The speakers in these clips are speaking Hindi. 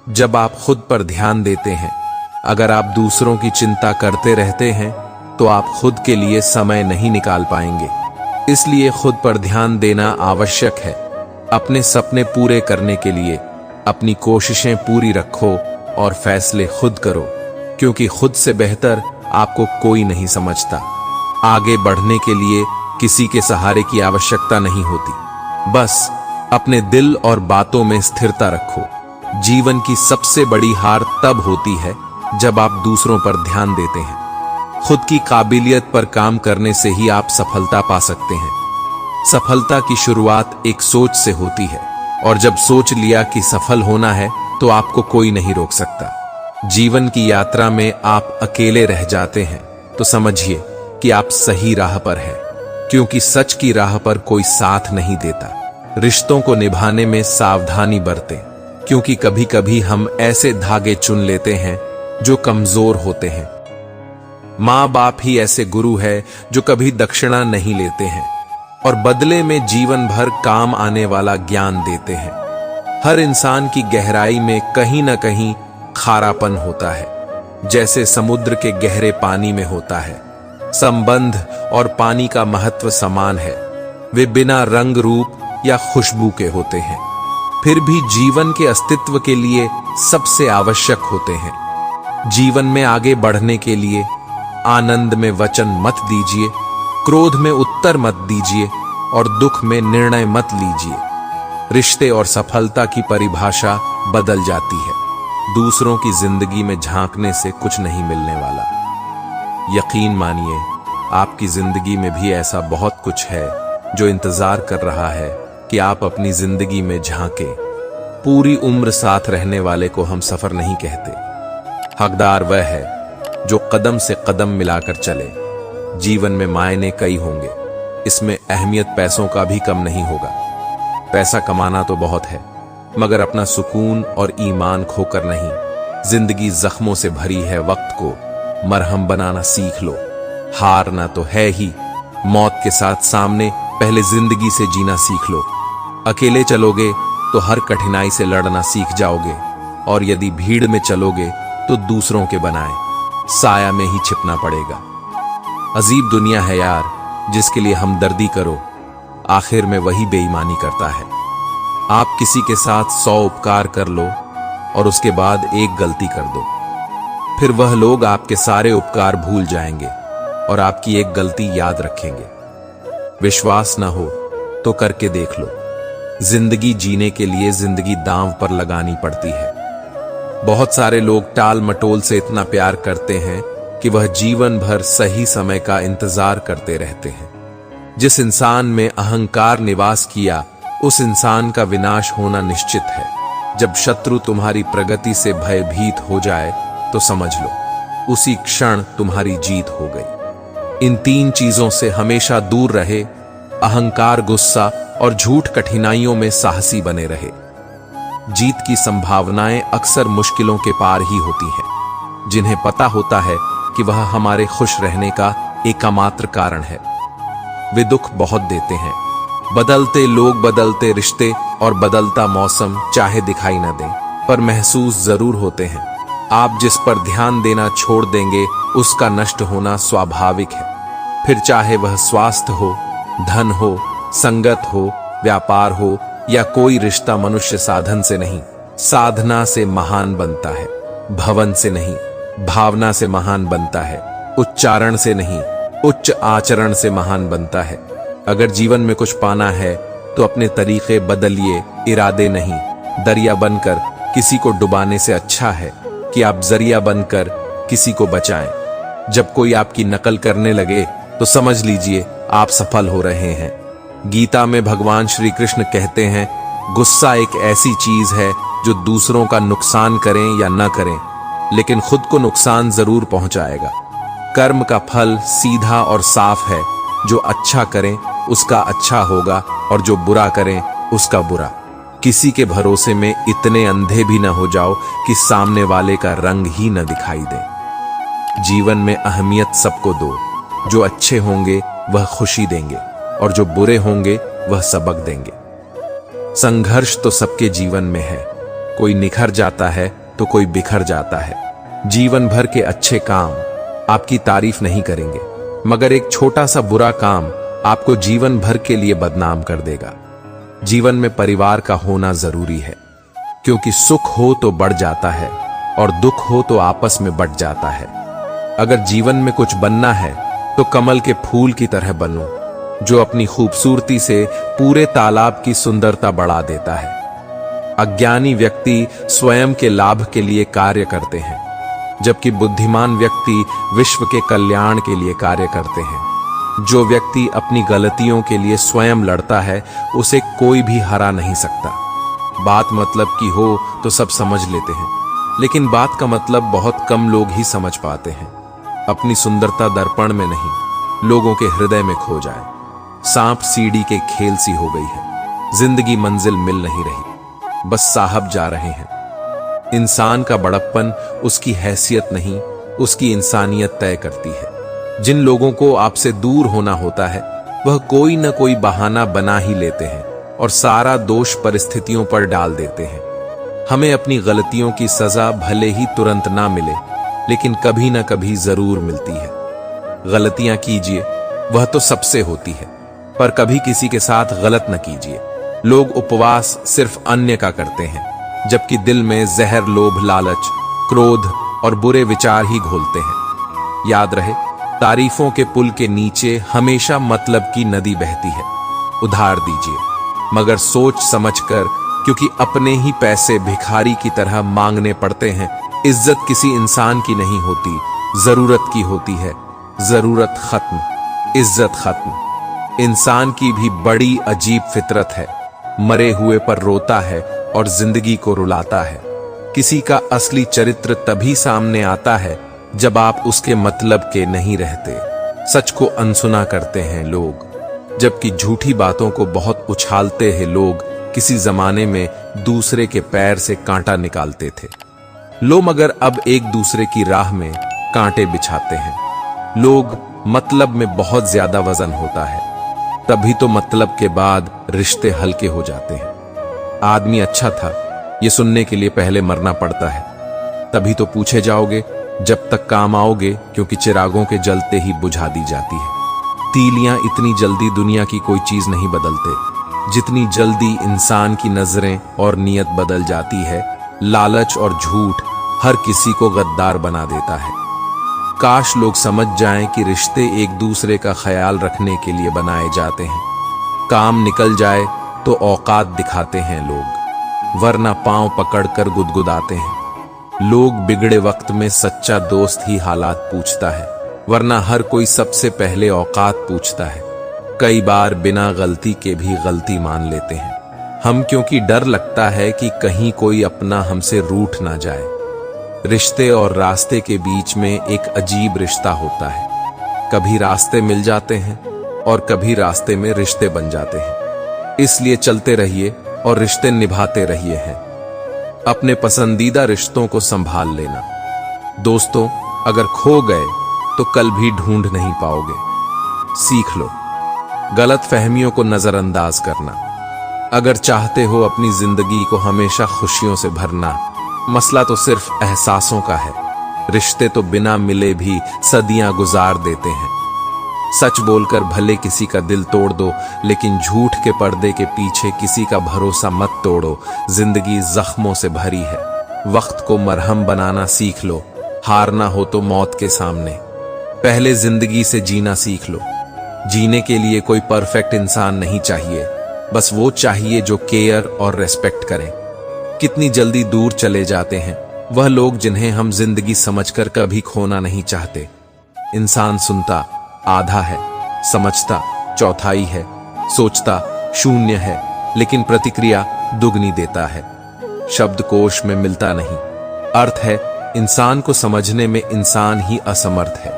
जब आप खुद पर ध्यान देते हैं। अगर आप दूसरों की चिंता करते रहते हैं तो आप खुद के लिए समय नहीं निकाल पाएंगे। इसलिए खुद पर ध्यान देना आवश्यक है। अपने सपने पूरे करने के लिए अपनी कोशिशें पूरी रखो और फैसले खुद करो, क्योंकि खुद से बेहतर आपको कोई नहीं समझता। आगे बढ़ने के लिए किसी के सहारे की आवश्यकता नहीं होती। बस अपने दिल और बातों में स्थिरता रखो। जीवन की सबसे बड़ी हार तब होती है जब आप दूसरों पर ध्यान देते हैं। खुद की काबिलियत पर काम करने से ही आप सफलता पा सकते हैं। सफलता की शुरुआत एक सोच से होती है, और जब सोच लिया कि सफल होना है तो आपको कोई नहीं रोक सकता। जीवन की यात्रा में आप अकेले रह जाते हैं तो समझिए कि आप सही राह पर हैं, क्योंकि सच की राह पर कोई साथ नहीं देता। रिश्तों को निभाने में सावधानी बरतें, क्योंकि कभी कभी हम ऐसे धागे चुन लेते हैं जो कमजोर होते हैं। माँ बाप ही ऐसे गुरु है जो कभी दक्षिणा नहीं लेते हैं और बदले में जीवन भर काम आने वाला ज्ञान देते हैं। हर इंसान की गहराई में कहीं ना कहीं खारापन होता है, जैसे समुद्र के गहरे पानी में होता है। संबंध और पानी का महत्व समान है। वे बिना रंग रूप या खुशबू के होते हैं, फिर भी जीवन के अस्तित्व के लिए सबसे आवश्यक होते हैं। जीवन में आगे बढ़ने के लिए आनंद में वचन मत दीजिए, क्रोध में उत्तर मत दीजिए और दुख में निर्णय मत लीजिए। रिश्ते और सफलता की परिभाषा बदल जाती है। दूसरों की जिंदगी में झांकने से कुछ नहीं मिलने वाला। यकीन मानिए, आपकी जिंदगी में भी ऐसा बहुत कुछ है जो इंतजार कर रहा है कि आप अपनी जिंदगी में झांकें। पूरी उम्र साथ रहने वाले को हम सफर नहीं कहते। हकदार वह है जो कदम से कदम मिलाकर चले। जीवन में मायने कई होंगे, इसमें अहमियत पैसों का भी कम नहीं होगा। पैसा कमाना तो बहुत है, मगर अपना सुकून और ईमान खोकर नहीं। जिंदगी जख्मों से भरी है, वक्त को मरहम बनाना सीख लो। हारना तो है ही, मौत के साथ सामने पहले जिंदगी से जीना सीख लो। अकेले चलोगे तो हर कठिनाई से लड़ना सीख जाओगे, और यदि भीड़ में चलोगे तो दूसरों के बनाए साया में ही छिपना पड़ेगा। अजीब दुनिया है यार, जिसके लिए हमदर्दी करो, आखिर में वही बेईमानी करता है। आप किसी के साथ 100 उपकार कर लो और उसके बाद एक गलती कर दो, फिर वह लोग आपके सारे उपकार भूल जाएंगे और आपकी एक गलती याद रखेंगे। विश्वास ना हो तो करके देख लो। जिंदगी जीने के लिए जिंदगी दांव पर लगानी पड़ती है। बहुत सारे लोग टाल मटोल से इतना प्यार करते हैं कि वह जीवन भर सही समय का इंतजार करते रहते हैं। जिस इंसान में अहंकार निवास किया, उस इंसान का विनाश होना निश्चित है। जब शत्रु तुम्हारी प्रगति से भयभीत हो जाए तो समझ लो उसी क्षण तुम्हारी जीत हो गई। इन 3 चीजों से हमेशा दूर रहे। अहंकार, गुस्सा और झूठ कठिनाइयों में साहसी बने रहे। जीत की संभावनाएं अक्सर मुश्किलों के पार ही होती हैं। जिन्हें पता होता है कि वह हमारे खुश रहने का एकमात्र कारण है, वे दुख बहुत देते हैं। बदलते लोग, बदलते रिश्ते और बदलता मौसम चाहे दिखाई न दें, पर महसूस जरूर होते हैं। आप जिस पर ध्यान देना छोड़ देंगे, उसका नष्ट होना स्वाभाविक है। फिर चाहे वह स्वास्थ्य हो, धन हो, संगत हो, व्यापार हो या कोई रिश्ता। मनुष्य साधन से नहीं, साधना से महान बनता है। भवन से नहीं, भावना से महान बनता है। उच्चारण से नहीं, उच्च आचरण से महान बनता है। अगर जीवन में कुछ पाना है तो अपने तरीके बदलिए, इरादे नहीं। दरिया बनकर किसी को डुबाने से अच्छा है कि आप जरिया बनकर किसी को बचाएं। जब कोई आपकी नकल करने लगे तो समझ लीजिए आप सफल हो रहे हैं। गीता में भगवान श्री कृष्ण कहते हैं, गुस्सा एक ऐसी चीज है जो दूसरों का नुकसान करें या न करें, लेकिन खुद को नुकसान जरूर पहुंचाएगा। कर्म का फल सीधा और साफ है। जो अच्छा करें उसका अच्छा होगा और जो बुरा करें उसका बुरा। किसी के भरोसे में इतने अंधे भी न हो जाओ कि सामने वाले का रंग ही न दिखाई दे। जीवन में अहमियत सबको दो। जो अच्छे होंगे वह खुशी देंगे और जो बुरे होंगे वह सबक देंगे। संघर्ष तो सबके जीवन में है। कोई निखर जाता है तो कोई बिखर जाता है। जीवन भर के अच्छे काम आपकी तारीफ नहीं करेंगे, मगर एक छोटा सा बुरा काम आपको जीवन भर के लिए बदनाम कर देगा। जीवन में परिवार का होना जरूरी है, क्योंकि सुख हो तो बढ़ जाता है और दुख हो तो आपस में बट जाता है। अगर जीवन में कुछ बनना है तो कमल के फूल की तरह बनो, जो अपनी खूबसूरती से पूरे तालाब की सुंदरता बढ़ा देता है। अज्ञानी व्यक्ति स्वयं के लाभ के लिए कार्य करते हैं, जबकि बुद्धिमान व्यक्ति विश्व के कल्याण के लिए कार्य करते हैं। जो व्यक्ति अपनी गलतियों के लिए स्वयं लड़ता है, उसे कोई भी हरा नहीं सकता। बात मतलब की हो तो सब समझ लेते हैं, लेकिन बात का मतलब बहुत कम लोग ही समझ पाते हैं। अपनी सुंदरता दर्पण में नहीं, लोगों के हृदय में खो जाए। सांप सीढ़ी के खेल सी हो गई है, जिंदगी मंजिल मिल नहीं रही, बस साहब जा रहे हैं। इंसान का बड़प्पन उसकी हैसियत नहीं, उसकी इंसानियत तय करती है। जिन लोगों को आपसे दूर होना होता है, वह कोई न कोई बहाना बना ही लेते हैं और सारा दोष परिस्थितियों पर डाल देते हैं। हमें अपनी गलतियों की सजा भले ही तुरंत ना मिले, लेकिन कभी ना कभी जरूर मिलती है। गलतियां कीजिए, वह तो सबसे होती है, पर कभी किसी के साथ गलत न कीजिए। लोग उपवास सिर्फ अन्य का करते हैं, जबकि दिल में जहर, लोभ, लालच, क्रोध और बुरे विचार ही घोलते हैं। याद रहे, तारीफों के पुल के नीचे हमेशा मतलब की नदी बहती है। उधार दीजिए, मगर सोच समझकर, क्योंकि अपने ही पैसे भिखारी की तरह मांगने पड़ते हैं। इज्जत किसी इंसान की नहीं होती, जरूरत की होती है। जरूरत खत्म, इज्जत खत्म। इंसान की भी बड़ी अजीब फितरत है, मरे हुए पर रोता है और जिंदगी को रुलाता है। किसी का असली चरित्र तभी सामने आता है जब आप उसके मतलब के नहीं रहते। सच को अनसुना करते हैं लोग, जबकि झूठी बातों को बहुत उछालते हैं लोग। किसी जमाने में दूसरे के पैर से कांटा निकालते थे, लोग मगर अब एक दूसरे की राह में कांटे बिछाते हैं। लोग मतलब में बहुत ज्यादा वजन होता है, तभी तो मतलब के बाद रिश्ते हल्के हो जाते हैं। आदमी अच्छा था, ये सुनने के लिए पहले मरना पड़ता है, तभी तो पूछे जाओगे जब तक काम आओगे, क्योंकि चिरागों के जलते ही बुझा दी जाती है। तीलियां इतनी जल्दी दुनिया की कोई चीज नहीं बदलते, जितनी जल्दी इंसान की नजरें और नियत बदल जाती है। लालच और झूठ हर किसी को गद्दार बना देता है। काश लोग समझ जाएं कि रिश्ते एक दूसरे का ख्याल रखने के लिए बनाए जाते हैं। काम निकल जाए तो औकात दिखाते हैं लोग, वरना पांव पकड़कर गुदगुदाते हैं। लोग बिगड़े वक्त में सच्चा दोस्त ही हालात पूछता है, वरना हर कोई सबसे पहले औकात पूछता है। कई बार बिना गलती के भी गलती मान लेते हैं हम, क्योंकि डर लगता है कि कहीं कोई अपना हमसे रूठ ना जाए। रिश्ते और रास्ते के बीच में एक अजीब रिश्ता होता है। कभी रास्ते मिल जाते हैं और कभी रास्ते में रिश्ते बन जाते हैं। इसलिए चलते रहिए और रिश्ते निभाते रहिए हैं। अपने पसंदीदा रिश्तों को संभाल लेना। दोस्तों, अगर खो गए तो कल भी ढूंढ नहीं पाओगे। सीख लो गलत फहमियों को नजरअंदाज करना। अगर चाहते हो अपनी जिंदगी को हमेशा खुशियों से भरना, मसला तो सिर्फ एहसासों का है। रिश्ते तो बिना मिले भी सदियां गुजार देते हैं। सच बोलकर भले किसी का दिल तोड़ दो, लेकिन झूठ के पर्दे के पीछे किसी का भरोसा मत तोड़ो। जिंदगी जख्मों से भरी है, वक्त को मरहम बनाना सीख लो। हारना हो तो मौत के सामने पहले जिंदगी से जीना सीख लो। जीने के लिए कोई परफेक्ट इंसान नहीं चाहिए, बस वो चाहिए जो केयर और रेस्पेक्ट करें। कितनी जल्दी दूर चले जाते हैं वह लोग जिन्हें हम जिंदगी समझकर कभी खोना नहीं चाहते। इंसान सुनता आधा है, समझता चौथाई है, सोचता शून्य है, लेकिन प्रतिक्रिया दुगनी देता है। शब्दकोश में मिलता नहीं। अर्थ है, इंसान को समझने में इंसान ही असमर्थ है।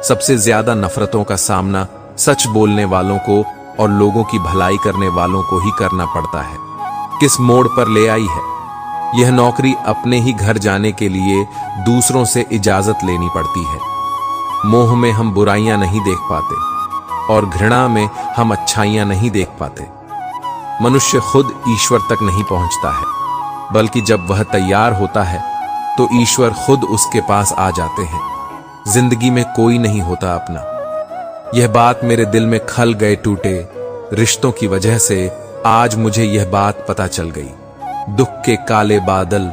सबसे ज्यादा नफरतों का सामना सच बोलने वालों को और लोगों की भलाई करने वालों को ही करना पड़ता है। किस मोड़ पर ले आई है यह नौकरी? अपने ही घर जाने के लिए दूसरों से इजाजत लेनी पड़ती है। मोह में हम बुराइयां नहीं देख पाते और घृणा में हम अच्छाइयां नहीं देख पाते। मनुष्य खुद ईश्वर तक नहीं पहुंचता है, बल्कि जब वह तैयार होता है तो ईश्वर खुद उसके पास आ जाते हैं। जिंदगी में कोई नहीं होता अपना। यह बात मेरे दिल में खल गए टूटे रिश्तों की वजह से आज मुझे यह बात पता चल गई। दुख के काले बादल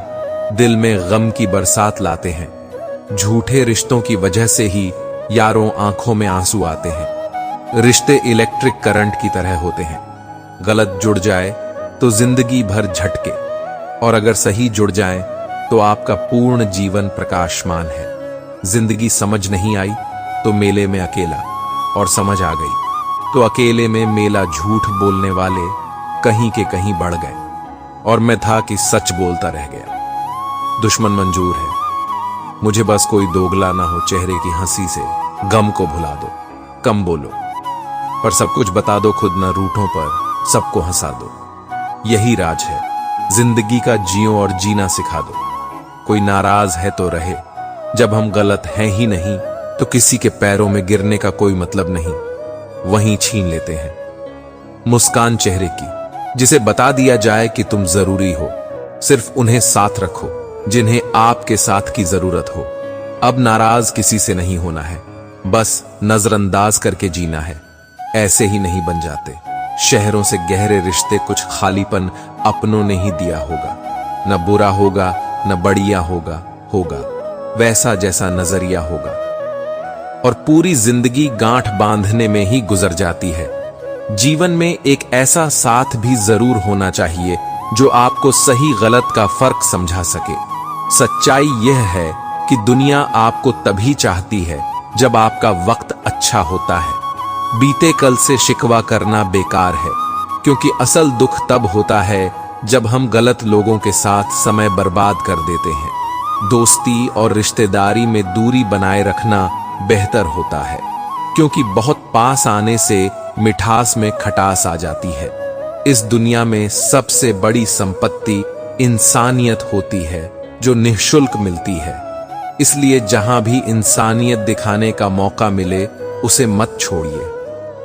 दिल में गम की बरसात लाते हैं। झूठे रिश्तों की वजह से ही यारों आंखों में आंसू आते हैं। रिश्ते इलेक्ट्रिक करंट की तरह होते हैं। गलत जुड़ जाए तो जिंदगी भर झटके, और अगर सही जुड़ जाए तो आपका पूर्ण जीवन प्रकाशमान है। जिंदगी समझ नहीं आई तो मेले में अकेला, और समझ आ गई तो अकेले में मेला झूठ बोलने वाले कहीं के कहीं बढ़ गए, और मैं था कि सच बोलता रह गया। दुश्मन मंजूर है, मुझे बस कोई दोगला ना हो चेहरे की हंसी से। गम को भुला दो, कम बोलो, पर सब कुछ बता दो खुद न रूठों पर, सबको हंसा दो। यही राज है, जिंदगी का जियो और जीना सिखा दो। कोई नाराज है तो रहे, जब हम गलत हैं ही नहीं तो किसी के पैरों में गिरने का कोई मतलब नहीं, वहीं छीन लेते हैं मुस्कान चेहरे की। जिसे बता दिया जाए कि तुम जरूरी हो, सिर्फ उन्हें साथ रखो जिन्हें आपके साथ की जरूरत हो। अब नाराज किसी से नहीं होना है, बस नजरअंदाज करके जीना है। ऐसे ही नहीं बन जाते शहरों से गहरे रिश्ते, कुछ खालीपन अपनों ने ही दिया होगा। न बुरा होगा न बढ़िया होगा, वैसा जैसा नजरिया होगा। और पूरी जिंदगी गांठ बांधने में ही गुजर जाती है। जीवन में एक ऐसा साथ भी जरूर होना चाहिए जो आपको सही गलत का फर्क समझा सके। सच्चाई यह है कि दुनिया आपको तभी चाहती है जब आपका वक्त अच्छा होता है। बीते कल से शिकवा करना बेकार है, क्योंकि असल दुख तब होता है जब हम गलत लोगों के साथ समय बर्बाद कर देते हैं। दोस्ती और रिश्तेदारी में दूरी बनाए रखना बेहतर होता है, क्योंकि बहुत पास आने से मिठास में खटास आ जाती है। इस दुनिया में सबसे बड़ी संपत्ति इंसानियत होती है, जो निःशुल्क मिलती है। इसलिए जहां भी इंसानियत दिखाने का मौका मिले उसे मत छोड़िए।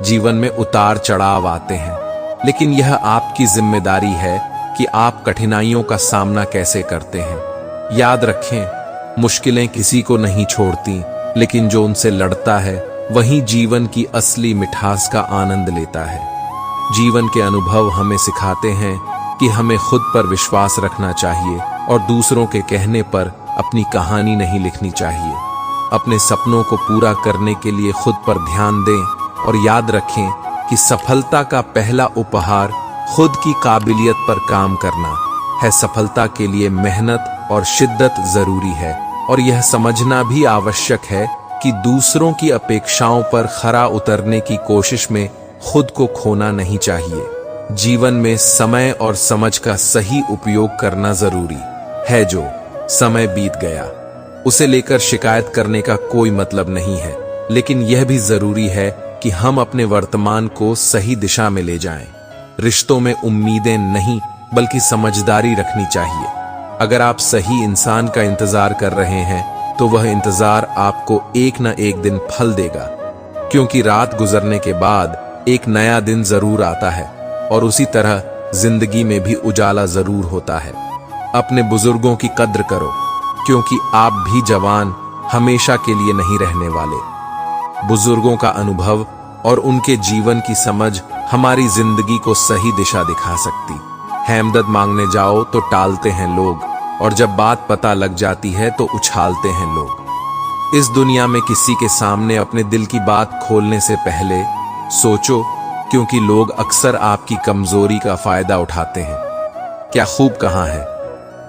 जीवन में उतार चढ़ाव आते हैं, लेकिन यह आपकी जिम्मेदारी है कि आप कठिनाइयों का सामना कैसे करते हैं। याद रखें, मुश्किलें किसी को नहीं छोड़ती, लेकिन जो उनसे लड़ता है वही जीवन की असली मिठास का आनंद लेता है। जीवन के अनुभव हमें सिखाते हैं कि हमें खुद पर विश्वास रखना चाहिए और दूसरों के कहने पर अपनी कहानी नहीं लिखनी चाहिए। अपने सपनों को पूरा करने के लिए खुद पर ध्यान दें और याद रखें कि सफलता का पहला उपहार खुद की काबिलियत पर काम करना है। सफलता के लिए मेहनत और शिद्दत जरूरी है, और यह समझना भी आवश्यक है कि दूसरों की अपेक्षाओं पर खरा उतरने की कोशिश में खुद को खोना नहीं चाहिए। जीवन में समय और समझ का सही उपयोग करना जरूरी है। जो समय बीत गया उसे लेकर शिकायत करने का कोई मतलब नहीं है, लेकिन यह भी जरूरी है कि हम अपने वर्तमान को सही दिशा में ले जाएं। रिश्तों में उम्मीदें नहीं बल्कि समझदारी रखनी चाहिए। अगर आप सही इंसान का इंतजार कर रहे हैं तो वह इंतजार आपको एक न एक दिन फल देगा, क्योंकि रात गुजरने के बाद एक नया दिन जरूर आता है, और उसी तरह जिंदगी में भी उजाला जरूर होता है। अपने बुजुर्गों की कद्र करो, क्योंकि आप भी जवान हमेशा के लिए नहीं रहने वाले। बुजुर्गों का अनुभव और उनके जीवन की समझ हमारी जिंदगी को सही दिशा दिखा सकती। हैमदद मांगने जाओ तो टालते हैं लोग, और जब बात पता लग जाती है तो उछालते हैं लोग। इस दुनिया में किसी के सामने अपने दिल की बात खोलने से पहले सोचो, क्योंकि लोग अक्सर आपकी कमजोरी का फायदा उठाते हैं। क्या खूब कहा है,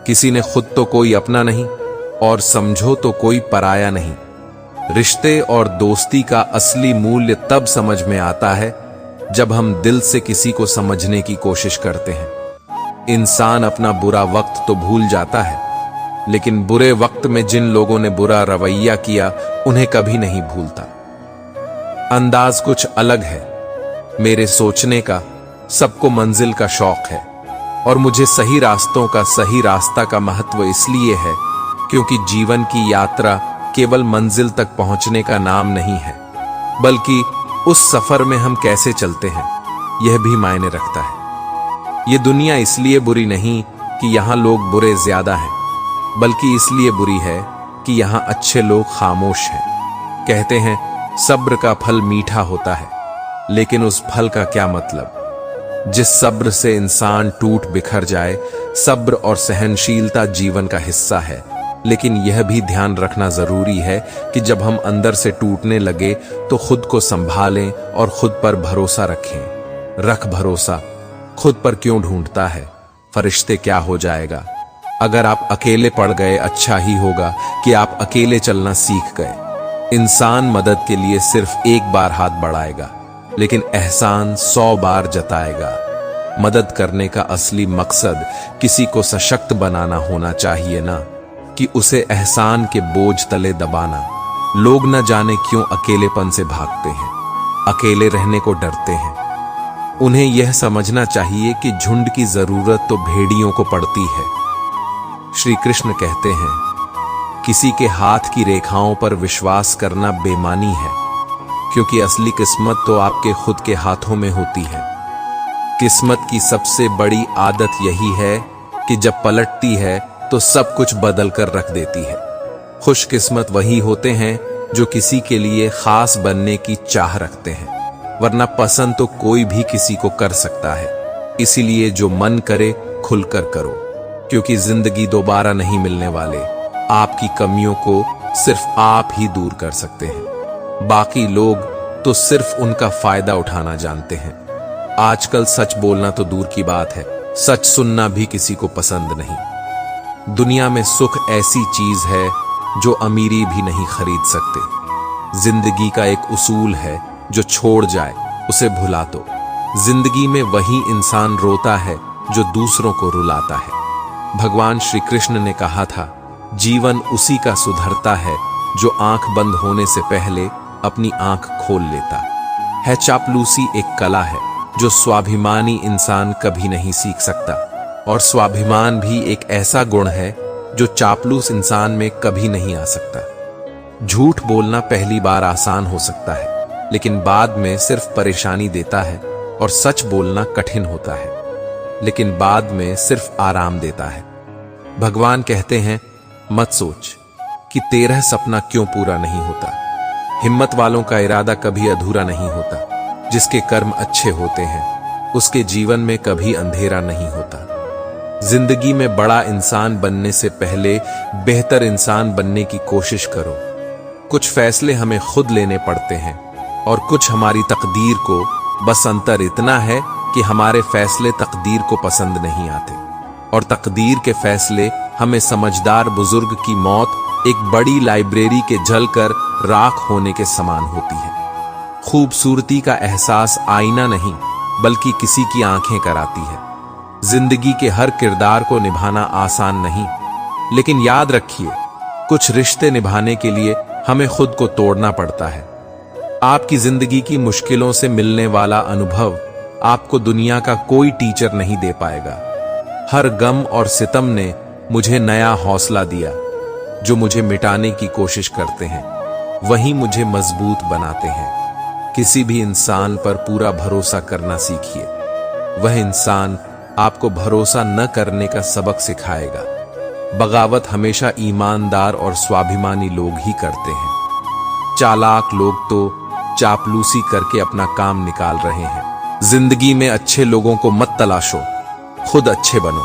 किसी ने खुद तो कोई अपना नहीं, और समझो तो कोई पराया नहीं। रिश्ते और दोस्ती का असली मूल्य तब समझ में आता है जब हम दिल से किसी को समझने की कोशिश करते हैं। इंसान अपना बुरा वक्त तो भूल जाता है, लेकिन बुरे वक्त में जिन लोगों ने बुरा रवैया किया उन्हें कभी नहीं भूलता। अंदाज कुछ अलग है मेरे सोचने का, सबको मंजिल का शौक है, और मुझे सही रास्तों का सही रास्ता का महत्व इसलिए है क्योंकि जीवन की यात्रा केवल मंजिल तक पहुंचने का नाम नहीं है, बल्कि उस सफर में हम कैसे चलते हैं यह भी मायने रखता है। ये दुनिया इसलिए बुरी नहीं कि यहाँ लोग बुरे ज्यादा हैं, बल्कि इसलिए बुरी है कि यहाँ अच्छे लोग खामोश हैं। कहते हैं सब्र का फल मीठा होता है, लेकिन उस फल का क्या मतलब जिस सब्र से इंसान टूट बिखर जाए। सब्र और सहनशीलता जीवन का हिस्सा है, लेकिन यह भी ध्यान रखना जरूरी है कि जब हम अंदर से टूटने लगे तो खुद को संभालें और खुद पर भरोसा रखें। रख भरोसा, खुद पर क्यों ढूंढता है, फरिश्ते क्या हो जाएगा। अगर आप अकेले पड़ गए, अच्छा ही होगा कि आप अकेले चलना सीख गए। इंसान मदद के लिए सिर्फ एक बार हाथ बढ़ाएगा, लेकिन एहसान 100 बार जताएगा। मदद करने का असली मकसद किसी को सशक्त बनाना होना चाहिए ना कि उसे एहसान के बोझ तले दबाना। लोग न जाने क्यों अकेलेपन से भागते हैं, अकेले रहने को डरते हैं। उन्हें यह समझना चाहिए कि झुंड की जरूरत तो भेड़ियों को पड़ती है। श्री कृष्ण कहते हैं किसी के हाथ की रेखाओं पर विश्वास करना बेईमानी है, क्योंकि असली किस्मत तो आपके खुद के हाथों में होती है। किस्मत की सबसे बड़ी आदत यही है कि जब पलटती है तो सब कुछ बदल कर रख देती है। खुशकिस्मत वही होते हैं जो किसी के लिए खास बनने की चाह रखते हैं, वरना पसंद तो कोई भी किसी को कर सकता है। इसीलिए जो मन करे खुलकर करो, क्योंकि जिंदगी दोबारा नहीं मिलने वाले। आपकी कमियों को सिर्फ आप ही दूर कर सकते हैं, बाकी लोग तो सिर्फ उनका फायदा उठाना जानते हैं। आजकल सच बोलना तो दूर की बात है, सच सुनना भी किसी को पसंद नहीं। दुनिया में सुख ऐसी चीज है जो अमीरी भी नहीं खरीद सकते। जिंदगी का एक उसूल है, जो छोड़ जाए उसे भुला दो। जिंदगी में वही इंसान रोता है जो दूसरों को रुलाता है। भगवान श्री कृष्ण ने कहा था, जीवन उसी का सुधरता है जो आंख बंद होने से पहले अपनी आंख खोल लेता है। चापलूसी एक कला है जो स्वाभिमानी इंसान कभी नहीं सीख सकता, और स्वाभिमान भी एक ऐसा गुण है जो चापलूस इंसान में कभी नहीं आ सकता। झूठ बोलना पहली बार आसान हो सकता है, लेकिन बाद में सिर्फ परेशानी देता है, और सच बोलना कठिन होता है, लेकिन बाद में सिर्फ आराम देता है। भगवान कहते हैं, मत सोच कि तेरा सपना क्यों पूरा नहीं होता। हिम्मत वालों का इरादा कभी अधूरा नहीं होता। जिसके कर्म अच्छे होते हैं उसके जीवन में कभी अंधेरा नहीं होता। जिंदगी में बड़ा इंसान बनने से पहले बेहतर इंसान बनने की कोशिश करो। कुछ फैसले हमें खुद लेने पड़ते हैं और कुछ हमारी तकदीर को। बस अंतर इतना है कि हमारे फैसले तकदीर को पसंद नहीं आते, और तकदीर के फैसले हमें समझदार बुजुर्ग की मौत एक बड़ी लाइब्रेरी के जलकर राख होने के समान होती है। खूबसूरती का एहसास आईना नहीं बल्कि किसी की आंखें कराती है। जिंदगी के हर किरदार को निभाना आसान नहीं, लेकिन याद रखिए, कुछ रिश्ते निभाने के लिए हमें खुद को तोड़ना पड़ता है। आपकी जिंदगी की मुश्किलों से मिलने वाला अनुभव आपको दुनिया का कोई टीचर नहीं दे पाएगा। हर गम और सितम ने मुझे नया हौसला दिया। जो मुझे मिटाने की कोशिश करते हैं वही मुझे मजबूत बनाते हैं। किसी भी इंसान पर पूरा भरोसा करना सीखिए, वह इंसान आपको भरोसा न करने का सबक सिखाएगा। बगावत हमेशा ईमानदार और स्वाभिमानी लोग ही करते हैं। चालाक लोग तो चापलूसी करके अपना काम निकाल रहे हैं। जिंदगी में अच्छे लोगों को मत तलाशो, खुद अच्छे बनो।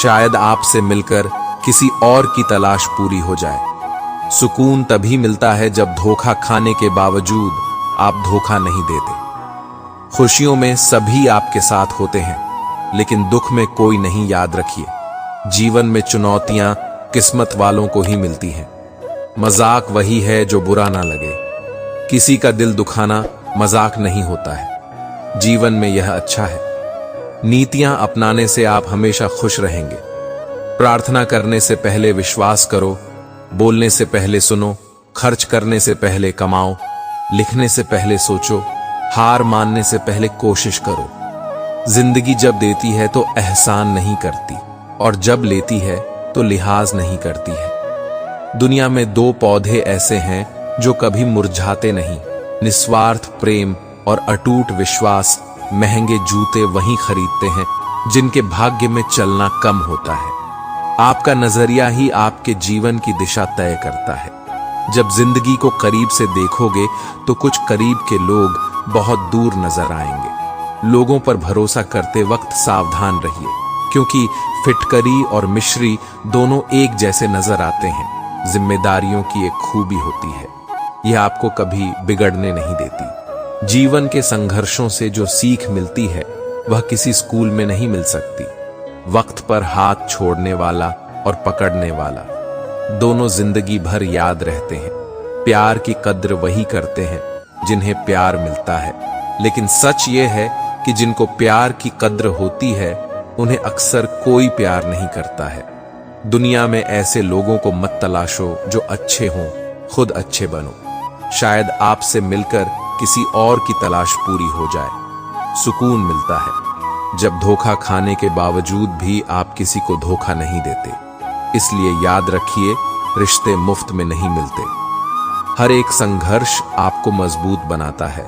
शायद आपसे मिलकर किसी और की तलाश पूरी हो जाए। सुकून तभी मिलता है जब धोखा खाने के बावजूद आप धोखा नहीं देते। खुशियों में सभी आपके साथ होते हैं, लेकिन दुख में कोई नहीं। याद रखिए, जीवन में चुनौतियां किस्मत वालों को ही मिलती हैं। मजाक वही है जो बुरा ना लगे। किसी का दिल दुखाना मजाक नहीं होता है। जीवन में यह अच्छा है। नीतियां अपनाने से आप हमेशा खुश रहेंगे। प्रार्थना करने से पहले विश्वास करो, बोलने से पहले सुनो, खर्च करने से पहले कमाओ, लिखने से पहले सोचो, हार मानने से पहले कोशिश करो। जिंदगी जब देती है तो एहसान नहीं करती, और जब लेती है तो लिहाज नहीं करती है। दुनिया में दो पौधे ऐसे हैं जो कभी मुरझाते नहीं, निस्वार्थ प्रेम और अटूट विश्वास। महंगे जूते वही खरीदते हैं जिनके भाग्य में चलना कम होता है। आपका नजरिया ही आपके जीवन की दिशा तय करता है। जब जिंदगी को करीब से देखोगे तो कुछ करीब के लोग बहुत दूर नजर आएंगे। लोगों पर भरोसा करते वक्त सावधान रहिए, क्योंकि फिटकरी और मिश्री दोनों एक जैसे नजर आते हैं। जिम्मेदारियों की एक खूबी होती है, यह आपको कभी बिगड़ने नहीं देती। जीवन के संघर्षों से जो सीख मिलती है वह किसी स्कूल में नहीं मिल सकती। वक्त पर हाथ छोड़ने वाला और पकड़ने वाला दोनों जिंदगी भर याद रहते हैं। प्यार की कद्र वही करते हैं जिन्हें प्यार मिलता है, लेकिन सच ये है कि जिनको प्यार की कद्र होती है उन्हें अक्सर कोई प्यार नहीं करता है। दुनिया में ऐसे लोगों को मत तलाशो जो अच्छे हों, खुद अच्छे बनो। शायद आपसे मिलकर किसी और की तलाश पूरी हो जाए। सुकून मिलता है जब धोखा खाने के बावजूद भी आप किसी को धोखा नहीं देते। इसलिए याद रखिए, रिश्ते मुफ्त में नहीं मिलते। हर एक संघर्ष आपको मजबूत बनाता है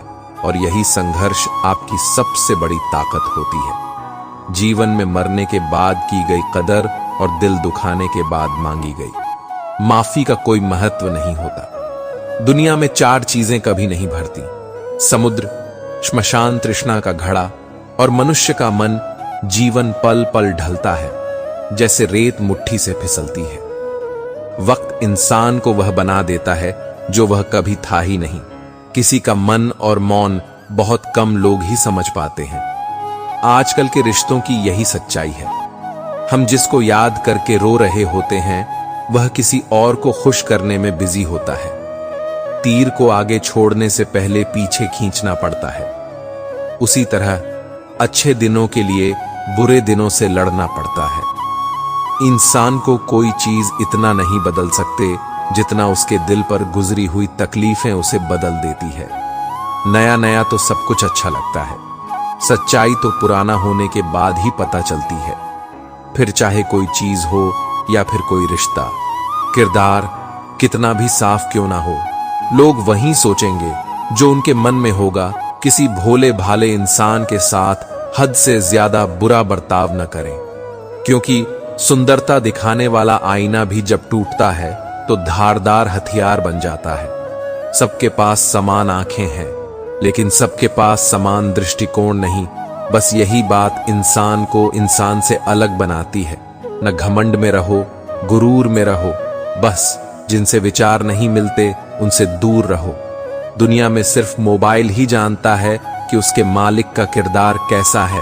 और यही संघर्ष आपकी सबसे बड़ी ताकत होती है। जीवन में मरने के बाद की गई कदर और दिल दुखाने के बाद मांगी गई माफी का कोई महत्व नहीं होता। दुनिया में 4 चीजें कभी नहीं भरती: समुद्र, श्मशान तृष्णा का घड़ा और मनुष्य का मन। जीवन पल पल ढलता है जैसे रेत मुट्ठी से फिसलती है। वक्त इंसान को वह बना देता है जो वह कभी था ही नहीं। किसी का मन और मौन बहुत कम लोग ही समझ पाते हैं। आजकल के रिश्तों की यही सच्चाई है। हम जिसको याद करके रो रहे होते हैं वह किसी और को खुश करने में बिजी होता है। तीर को आगे छोड़ने से पहले पीछे खींचना पड़ता है। उसी तरह अच्छे दिनों के लिए बुरे दिनों से लड़ना पड़ता है। इंसान को कोई चीज इतना नहीं बदल सकते जितना उसके दिल पर गुजरी हुई तकलीफें उसे बदल देती है। नया नया तो सब कुछ अच्छा लगता है, सच्चाई तो पुराना होने के बाद ही पता चलती है। फिर चाहे कोई चीज हो या फिर कोई रिश्ता, किरदार कितना भी साफ क्यों ना हो, लोग वही सोचेंगे जो उनके मन में होगा। किसी भोले भाले इंसान के साथ हद से ज्यादा बुरा बर्ताव न करें, क्योंकि सुंदरता दिखाने वाला आईना भी जब टूटता है तो धारदार हथियार बन जाता है। सबके पास समान आंखें हैं, लेकिन सबके पास समान दृष्टिकोण नहीं। बस यही बात इंसान को इंसान से अलग बनाती है। न घमंड में रहो, गुरूर में रहो। बस जिनसे विचार नहीं मिलते उनसे दूर रहो। दुनिया में सिर्फ मोबाइल ही जानता है कि उसके मालिक का किरदार कैसा है।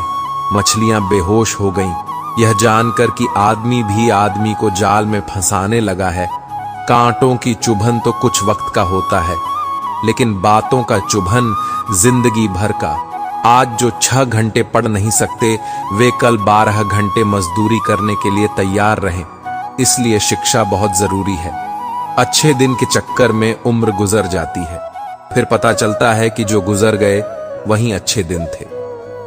मछलियां बेहोश हो गईं, यह जानकर कि आदमी भी आदमी को जाल में फंसाने लगा है। कांटों की चुभन तो कुछ वक्त का होता है, लेकिन बातों का चुभन जिंदगी भर का। आज जो 6 घंटे पढ़ नहीं सकते वे कल 12 घंटे मजदूरी करने के लिए तैयार रहें। इसलिए शिक्षा बहुत जरूरी है। अच्छे दिन के चक्कर में उम्र गुजर जाती है, फिर पता चलता है कि जो गुजर गए वही अच्छे दिन थे।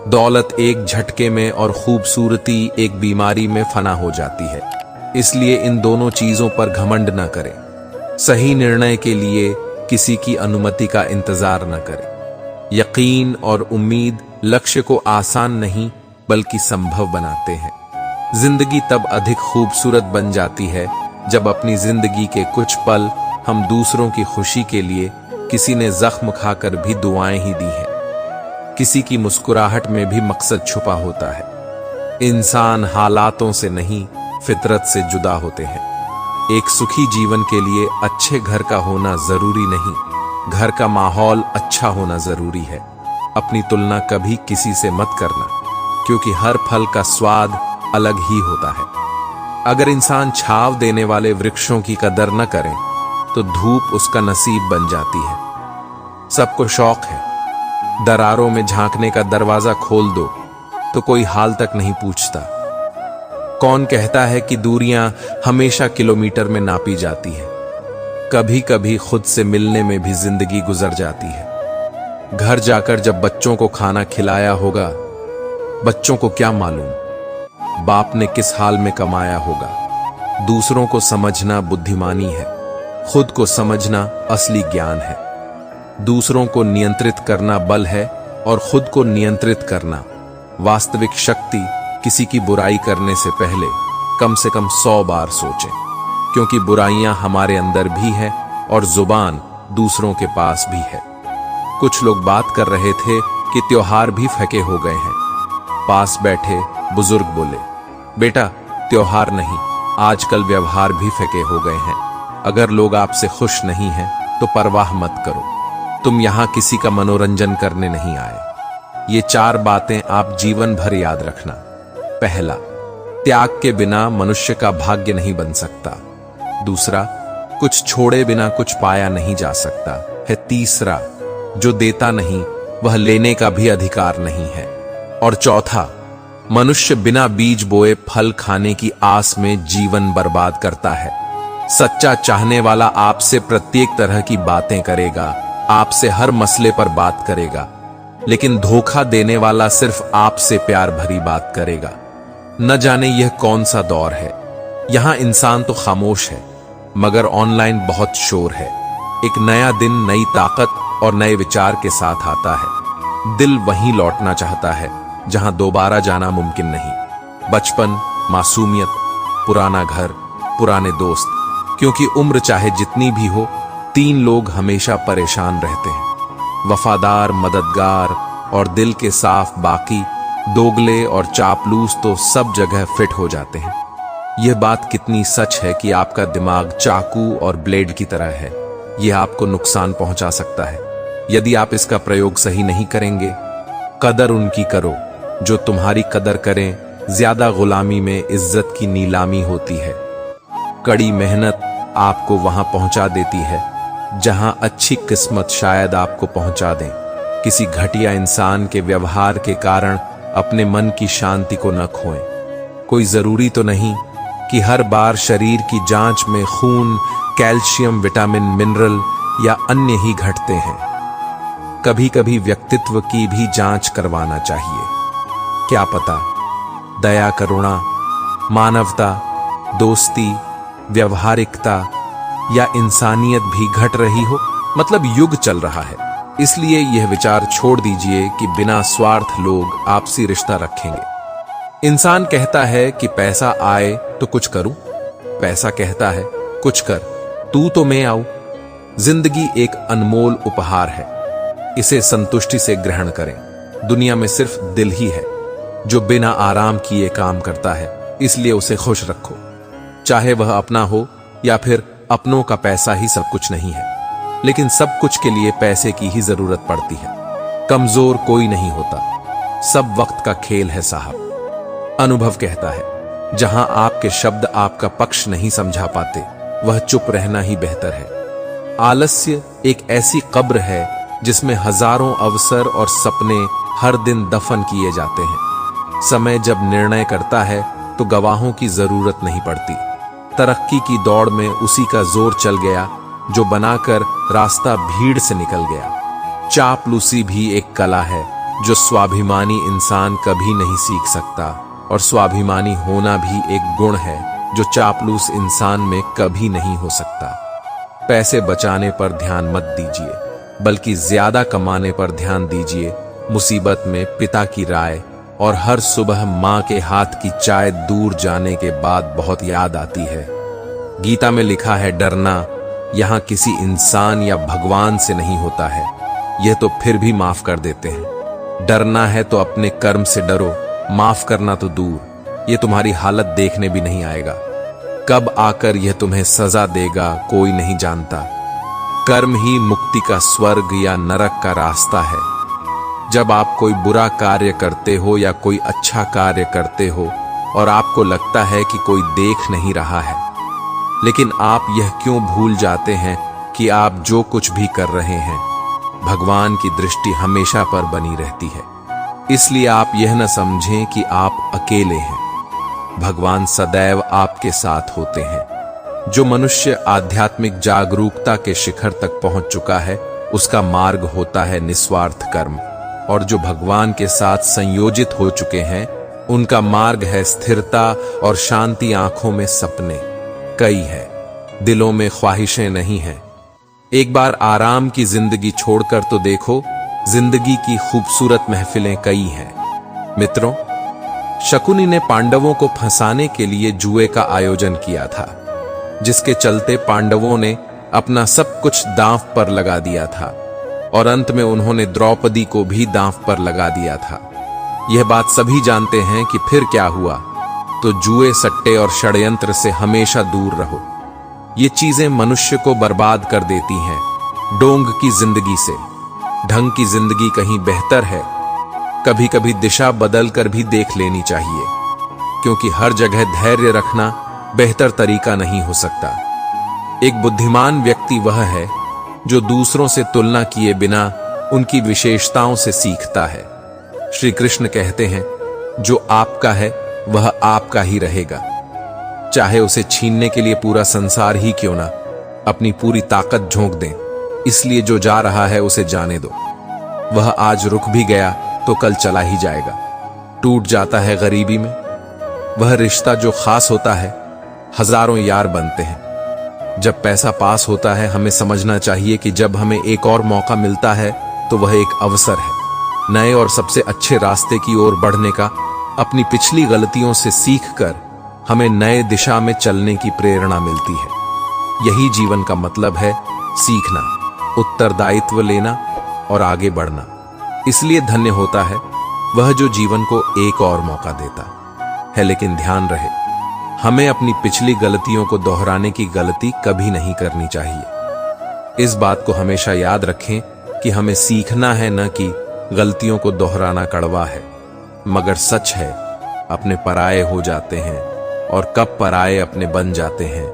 दौलत एक झटके में और खूबसूरती एक बीमारी में फना हो जाती है। इसलिए इन दोनों चीजों पर घमंड न करें। सही निर्णय के लिए किसी की अनुमति का इंतजार न करें। यकीन और उम्मीद लक्ष्य को आसान नहीं बल्कि संभव बनाते हैं। जिंदगी तब अधिक खूबसूरत बन जाती है जब अपनी जिंदगी के कुछ पल हम दूसरों की खुशी के लिए किसी ने जख्म खाकर भी दुआएं ही दी हैं। किसी की मुस्कुराहट में भी मकसद छुपा होता है। इंसान हालातों से नहीं फितरत से जुदा होते हैं। एक सुखी जीवन के लिए अच्छे घर का होना जरूरी नहीं, घर का माहौल अच्छा होना जरूरी है। अपनी तुलना कभी किसी से मत करना, क्योंकि हर फल का स्वाद अलग ही होता है। अगर इंसान छाव देने वाले वृक्षों की कदर न करे तो धूप उसका नसीब बन जाती है। सबको शौक है दरारों में झांकने का, दरवाजा खोल दो तो कोई हाल तक नहीं पूछता। कौन कहता है कि दूरियां हमेशा किलोमीटर में नापी जाती है। कभी कभी खुद से मिलने में भी जिंदगी गुजर जाती है। घर जाकर जब बच्चों को खाना खिलाया होगा, बच्चों को क्या मालूम बाप ने किस हाल में कमाया होगा। दूसरों को समझना बुद्धिमानी है, खुद को समझना असली ज्ञान है। दूसरों को नियंत्रित करना बल है और खुद को नियंत्रित करना वास्तविक शक्ति किसी की बुराई करने से पहले कम से कम 100 बार सोचें, क्योंकि बुराइयां हमारे अंदर भी है और जुबान दूसरों के पास भी है। कुछ लोग बात कर रहे थे कि त्योहार भी फीके हो गए हैं। पास बैठे बुजुर्ग बोले, बेटा त्योहार नहीं, आजकल व्यवहार भी फीके हो गए हैं। अगर लोग आपसे खुश नहीं हैं तो परवाह मत करो, तुम यहां किसी का मनोरंजन करने नहीं आए। ये 4 बातें आप जीवन भर याद रखना। पहला, त्याग के बिना मनुष्य का भाग्य नहीं बन सकता। दूसरा, कुछ छोड़े बिना कुछ पाया नहीं जा सकता है। तीसरा, जो देता नहीं वह लेने का भी अधिकार नहीं है। और चौथा, मनुष्य बिना बीज बोए फल खाने की आस में जीवन बर्बाद करता है। सच्चा चाहने वाला आपसे प्रत्येक तरह की बातें करेगा, आपसे हर मसले पर बात करेगा, लेकिन धोखा देने वाला सिर्फ आपसे प्यार भरी बात करेगा। न जाने यह कौन सा दौर है। यहां इंसान तो खामोश है, मगर ऑनलाइन बहुत शोर है। एक नया दिन नई ताकत और नए विचार के साथ आता है। दिल वहीं लौटना चाहता है जहां दोबारा जाना मुमकिन नहीं। बचपन, मासूमियत, पुराना घर, पुराने दोस्त, क्योंकि उम्र चाहे जितनी भी हो, 3 लोग हमेशा परेशान रहते हैं, वफादार, मददगार और दिल के साफ। बाकी दोगले और चापलूस तो सब जगह फिट हो जाते हैं। यह बात कितनी सच है कि आपका दिमाग चाकू और ब्लेड की तरह है। यह आपको नुकसान पहुंचा सकता है यदि आप इसका प्रयोग सही नहीं करेंगे। कदर उनकी करो जो तुम्हारी कदर करें। ज्यादा गुलामी में इज्जत की नीलामी होती है। कड़ी मेहनत आपको वहां पहुंचा देती है जहां अच्छी किस्मत शायद आपको पहुंचा दें। किसी घटिया इंसान के व्यवहार के कारण अपने मन की शांति को न खोएं। कोई जरूरी तो नहीं कि हर बार शरीर की जांच में खून, कैल्शियम, विटामिन, मिनरल या अन्य ही घटते हैं। कभी कभी व्यक्तित्व की भी जांच करवाना चाहिए। क्या पता दया, करुणा, मानवता, दोस्ती, व्यवहारिकता या इंसानियत भी घट रही हो। मतलब युग चल रहा है, इसलिए यह विचार छोड़ दीजिए कि बिना स्वार्थ लोग आपसी रिश्ता रखेंगे। इंसान कहता है कि पैसा आए तो कुछ करूं, पैसा कहता है कुछ कर, तू तो मैं आऊं। जिंदगी एक अनमोल उपहार है, इसे संतुष्टि से ग्रहण करें। दुनिया में सिर्फ दिल ही है जो बिना आराम किए काम करता है, इसलिए उसे खुश रखो। चाहे वह अपना हो या फिर अपनों का पैसा ही सब कुछ नहीं है, लेकिन सब कुछ के लिए पैसे की ही जरूरत पड़ती है। कमजोर कोई नहीं होता, सब वक्त का खेल है साहब। अनुभव कहता है जहां आपके शब्द आपका पक्ष नहीं समझा पाते, वह चुप रहना ही बेहतर है। आलस्य एक ऐसी कब्र है जिसमें हजारों अवसर और सपने हर दिन दफन किए जाते हैं। समय जब निर्णय करता है तो गवाहों की जरूरत नहीं पड़ती। तरक्की की दौड़ में उसी का जोर चल गया जो बनाकर रास्ता भीड़ से निकल गया। चापलूसी भी एक कला है जो स्वाभिमानी इंसान कभी नहीं सीख सकता, और स्वाभिमानी होना भी एक गुण है जो चापलूस इंसान में कभी नहीं हो सकता। पैसे बचाने पर ध्यान मत दीजिए, बल्कि ज्यादा कमाने पर ध्यान दीजिए। मुसीबत में पिता की राय और हर सुबह मां के हाथ की चाय दूर जाने के बाद बहुत याद आती है। गीता में लिखा है डरना यहां किसी इंसान या भगवान से नहीं होता है, यह तो फिर भी माफ कर देते हैं। डरना है तो अपने कर्म से डरो, माफ करना तो दूर, यह तुम्हारी हालत देखने भी नहीं आएगा। कब आकर यह तुम्हें सजा देगा कोई नहीं जानता। कर्म ही मुक्ति का स्वर्ग या नरक का रास्ता है। जब आप कोई बुरा कार्य करते हो या कोई अच्छा कार्य करते हो और आपको लगता है कि कोई देख नहीं रहा है, लेकिन आप यह क्यों भूल जाते हैं कि आप जो कुछ भी कर रहे हैं, भगवान की दृष्टि हमेशा पर बनी रहती है। इसलिए आप यह न समझें कि आप अकेले हैं, भगवान सदैव आपके साथ होते हैं। जो मनुष्य आध्यात्मिक जागरूकता के शिखर तक पहुंच चुका है, उसका मार्ग होता है निस्वार्थ कर्म, और जो भगवान के साथ संयोजित हो चुके हैं, उनका मार्ग है स्थिरता और शांति। आंखों में सपने कई हैं, दिलों में ख्वाहिशें नहीं हैं। एक बार आराम की जिंदगी छोड़कर तो देखो, जिंदगी की खूबसूरत महफिलें कई हैं। मित्रों, शकुनी ने पांडवों को फंसाने के लिए जुए का आयोजन किया था, जिसके चलते पांडवों ने अपना सब कुछ दांव पर लगा दिया था और अंत में उन्होंने द्रौपदी को भी दांव पर लगा दिया था। यह बात सभी जानते हैं कि फिर क्या हुआ। तो जुए, सट्टे और षड्यंत्र से हमेशा दूर रहो। ये चीजें मनुष्य को बर्बाद कर देती हैं। डोंग की जिंदगी से ढंग की जिंदगी कहीं बेहतर है। कभी कभी दिशा बदल कर भी देख लेनी चाहिए, क्योंकि हर जगह धैर्य रखना बेहतर तरीका नहीं हो सकता। एक बुद्धिमान व्यक्ति वह है जो दूसरों से तुलना किए बिना उनकी विशेषताओं से सीखता है। श्री कृष्ण कहते हैं, जो आपका है वह आपका ही रहेगा, चाहे उसे छीनने के लिए पूरा संसार ही क्यों ना अपनी पूरी ताकत झोंक दें। इसलिए जो जा रहा है उसे जाने दो। वह आज रुक भी गया तो कल चला ही जाएगा। टूट जाता है गरीबी में वह रिश्ता जो खास होता है, हजारों यार बनते हैं। जब पैसा पास होता है, हमें समझना चाहिए कि जब हमें एक और मौका मिलता है तो वह एक अवसर है नए और सबसे अच्छे रास्ते की ओर बढ़ने का। अपनी पिछली गलतियों से सीखकर हमें नए दिशा में चलने की प्रेरणा मिलती है। यही जीवन का मतलब है, सीखना, उत्तरदायित्व लेना और आगे बढ़ना। इसलिए धन्य होता है वह जो जीवन को एक और मौका देता है। लेकिन ध्यान रहे, हमें अपनी पिछली गलतियों को दोहराने की गलती कभी नहीं करनी चाहिए। इस बात को हमेशा याद रखें कि हमें सीखना है, न कि गलतियों को दोहराना कड़वा है। मगर सच है, अपने पराये हो जाते हैं और कब पराये अपने बन जाते हैं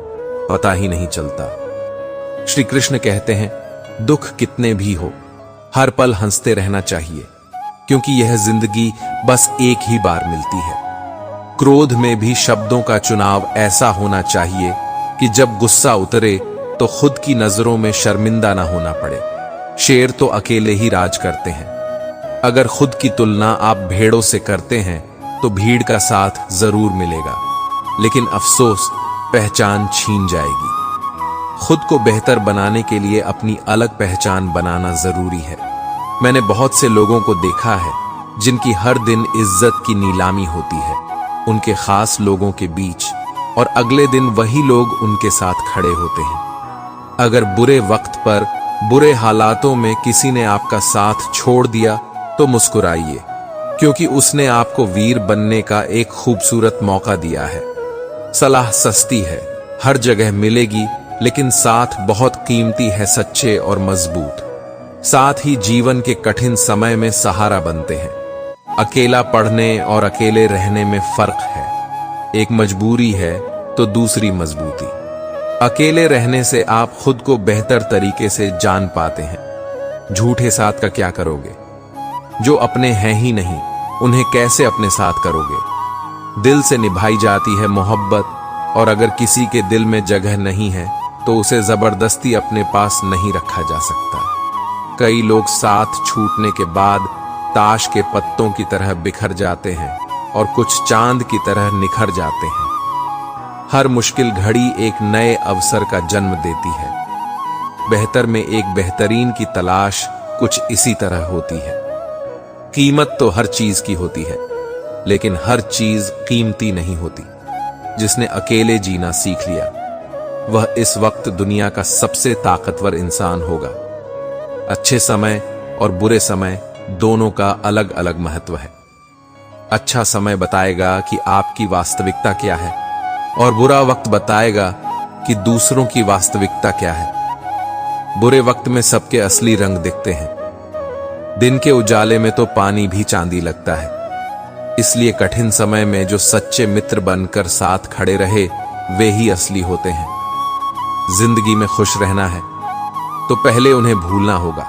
पता ही नहीं चलता। श्री कृष्ण कहते हैं, दुख कितने भी हो, हर पल हंसते रहना चाहिए, क्योंकि यह जिंदगी बस एक ही बार मिलती है। क्रोध में भी शब्दों का चुनाव ऐसा होना चाहिए कि जब गुस्सा उतरे तो खुद की नजरों में शर्मिंदा ना होना पड़े। शेर तो अकेले ही राज करते हैं। अगर खुद की तुलना आप भेड़ों से करते हैं तो भीड़ का साथ जरूर मिलेगा, लेकिन अफसोस, पहचान छीन जाएगी। खुद को बेहतर बनाने के लिए अपनी अलग पहचान बनाना जरूरी है। मैंने बहुत से लोगों को देखा है जिनकी हर दिन इज्जत की नीलामी होती है उनके खास लोगों के बीच, और अगले दिन वही लोग उनके साथ खड़े होते हैं। अगर बुरे वक्त पर, बुरे हालातों में किसी ने आपका साथ छोड़ दिया तो मुस्कुराइए, क्योंकि उसने आपको वीर बनने का एक खूबसूरत मौका दिया है। सलाह सस्ती है, हर जगह मिलेगी, लेकिन साथ बहुत कीमती है, सच्चे और मजबूत। साथ ही जीवन के कठिन समय में सहारा बनते हैं। अकेला पढ़ने और अकेले रहने में फर्क है। एक मजबूरी है तो दूसरी मजबूती। अकेले रहने से आप खुद को बेहतर तरीके से जान पाते हैं। झूठे साथ का क्या करोगे? जो अपने हैं ही नहीं, उन्हें कैसे अपने साथ करोगे? दिल से निभाई जाती है मोहब्बत, और अगर किसी के दिल में जगह नहीं है तो उसे जबरदस्ती अपने पास नहीं रखा जा सकता। कई लोग साथ छूटने के बाद ताश के पत्तों की तरह बिखर जाते हैं और कुछ चांद की तरह निखर जाते हैं। हर मुश्किल घड़ी एक नए अवसर का जन्म देती है। बेहतर में एक बेहतरीन की तलाश कुछ इसी तरह होती है। कीमत तो हर चीज की होती है, लेकिन हर चीज कीमती नहीं होती। जिसने अकेले जीना सीख लिया, वह इस वक्त दुनिया का सबसे ताकतवर इंसान होगा। अच्छे समय और बुरे समय दोनों का अलग अलग महत्व है। अच्छा समय बताएगा कि आपकी वास्तविकता क्या है, और बुरा वक्त बताएगा कि दूसरों की वास्तविकता क्या है। बुरे वक्त में सबके असली रंग दिखते हैं। दिन के उजाले में तो पानी भी चांदी लगता है। इसलिए कठिन समय में जो सच्चे मित्र बनकर साथ खड़े रहे, वे ही असली होते हैं। जिंदगी में खुश रहना है तो पहले उन्हें भूलना होगा।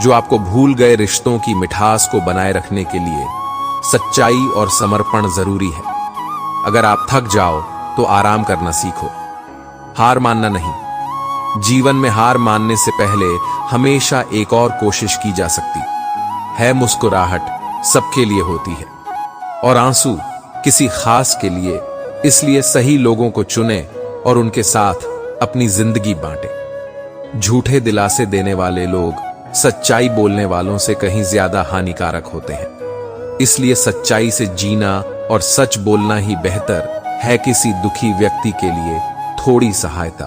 जो आपको भूल गए रिश्तों की मिठास को बनाए रखने के लिए सच्चाई और समर्पण जरूरी है। अगर आप थक जाओ तो आराम करना सीखो, हार मानना नहीं। जीवन में हार मानने से पहले हमेशा एक और कोशिश की जा सकती है। मुस्कुराहट सबके लिए होती है और आंसू किसी खास के लिए। इसलिए सही लोगों को चुने और उनके साथ अपनी जिंदगी बांटे। झूठे दिलासे देने वाले लोग सच्चाई बोलने वालों से कहीं ज्यादा हानिकारक होते हैं। इसलिए सच्चाई से जीना और सच बोलना ही बेहतर है। किसी दुखी व्यक्ति के लिए थोड़ी सहायता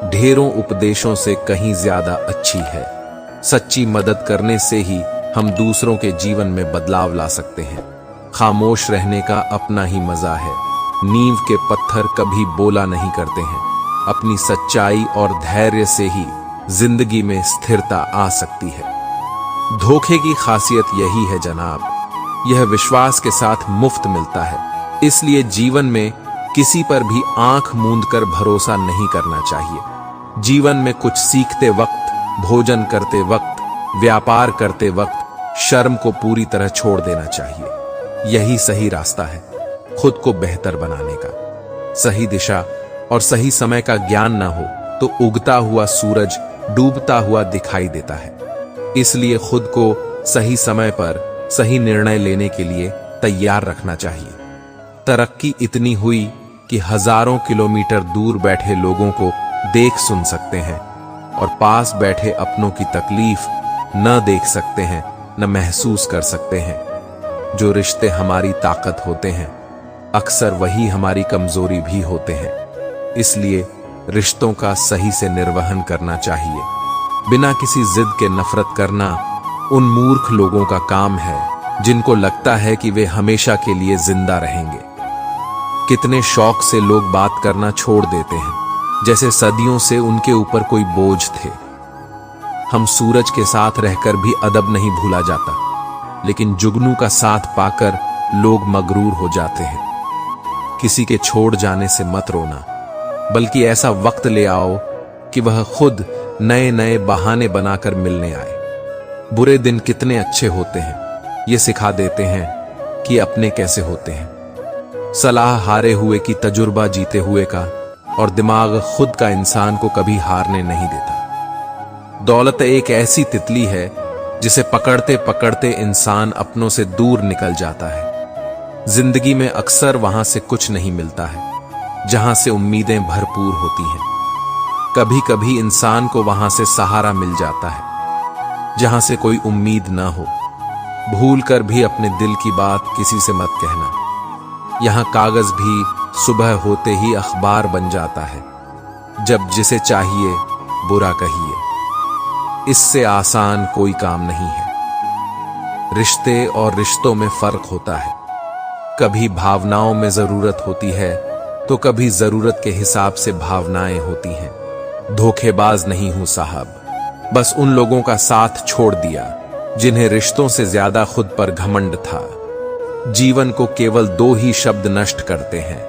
ढेरों उपदेशों से कहीं ज्यादा अच्छी है। सच्ची मदद करने से ही हम दूसरों के जीवन में बदलाव ला सकते हैं। खामोश रहने का अपना ही मजा है। नींव के पत्थर कभी बोला नहीं करते हैं। अपनी सच्चाई और धैर्य से ही जिंदगी में स्थिरता आ सकती है। धोखे की खासियत यही है जनाब, यह विश्वास के साथ मुफ्त मिलता है। इसलिए जीवन में किसी पर भी आंख मूंद कर भरोसा नहीं करना चाहिए। जीवन में कुछ सीखते वक्त, भोजन करते वक्त, व्यापार करते वक्त शर्म को पूरी तरह छोड़ देना चाहिए। यही सही रास्ता है खुद को बेहतर बनाने का। सही दिशा और सही समय का ज्ञान ना हो तो उगता हुआ सूरज डूबता हुआ दिखाई देता है। इसलिए खुद को सही समय पर सही निर्णय लेने के लिए तैयार रखना चाहिए। तरक्की इतनी हुई कि हजारों किलोमीटर दूर बैठे लोगों को देख सुन सकते हैं और पास बैठे अपनों की तकलीफ न देख सकते हैं, न महसूस कर सकते हैं। जो रिश्ते हमारी ताकत होते हैं अक्सर वही हमारी कमजोरी भी होते हैं। इसलिए रिश्तों का सही से निर्वहन करना चाहिए। बिना किसी जिद के नफरत करना उन मूर्ख लोगों का काम है जिनको लगता है कि वे हमेशा के लिए जिंदा रहेंगे। कितने शौक से लोग बात करना छोड़ देते हैं जैसे सदियों से उनके ऊपर कोई बोझ थे। हम सूरज के साथ रहकर भी अदब नहीं भूला जाता, लेकिन जुगनू का साथ पाकर लोग मगरूर हो जाते हैं। किसी के छोड़ जाने से मत रोना, बल्कि ऐसा वक्त ले आओ कि वह खुद नए नए बहाने बनाकर मिलने आए। बुरे दिन कितने अच्छे होते हैं ये सिखा देते हैं कि अपने कैसे होते हैं। सलाह हारे हुए की, तजुर्बा जीते हुए का, और दिमाग खुद का इंसान को कभी हारने नहीं देता। दौलत एक ऐसी तितली है जिसे पकड़ते पकड़ते इंसान अपनों से दूर निकल जाता है। जिंदगी में अक्सर वहां से कुछ नहीं मिलता है जहां से उम्मीदें भरपूर होती हैं। कभी कभी इंसान को वहां से सहारा मिल जाता है जहां से कोई उम्मीद ना हो। भूल कर भी अपने दिल की बात किसी से मत कहना। यहां कागज भी सुबह होते ही अखबार बन जाता है। जब जिसे चाहिए बुरा कहिए, इससे आसान कोई काम नहीं है। रिश्ते और रिश्तों में फर्क होता है। कभी भावनाओं में जरूरत होती है तो कभी जरूरत के हिसाब से भावनाएं होती हैं। धोखेबाज नहीं हूं साहब, बस उन लोगों का साथ छोड़ दिया जिन्हें रिश्तों से ज्यादा खुद पर घमंड था। जीवन को केवल दो ही शब्द नष्ट करते हैं,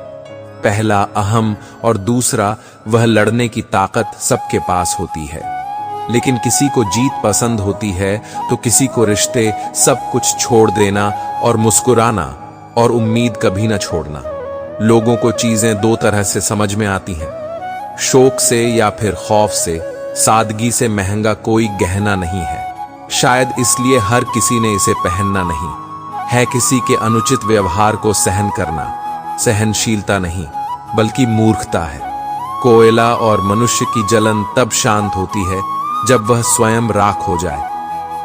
पहला अहम और दूसरा वह लड़ने की ताकत सबके पास होती है। लेकिन किसी को जीत पसंद होती है तो किसी को रिश्ते, सब कुछ छोड़ देना और मुस्कुराना और उम्मीद कभी न छोड़ना। लोगों को चीजें दो तरह से समझ में आती हैं, शौक से या फिर खौफ से। सादगी से महंगा कोई गहना नहीं है, शायद इसलिए हर किसी ने इसे पहनना नहीं है। किसी के अनुचित व्यवहार को सहन करना सहनशीलता नहीं बल्कि मूर्खता है। कोयला और मनुष्य की जलन तब शांत होती है जब वह स्वयं राख हो जाए।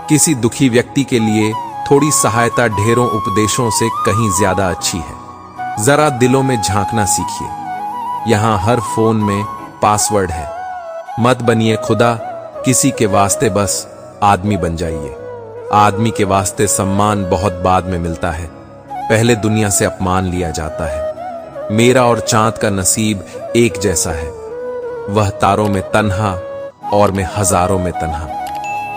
किसी दुखी व्यक्ति के लिए थोड़ी सहायता ढेरों उपदेशों से कहीं ज्यादा अच्छी है। जरा दिलों में झांकना सीखिए। यहां हर फोन में पासवर्ड है। मत बनिए खुदा, किसी के वास्ते बस आदमी बन जाइए। आदमी के वास्ते सम्मान बहुत बाद में मिलता है, पहले दुनिया से अपमान लिया जाता है। मेरा और चांद का नसीब एक जैसा है, वह तारों में तन्हा और मैं हजारों में तन्हा।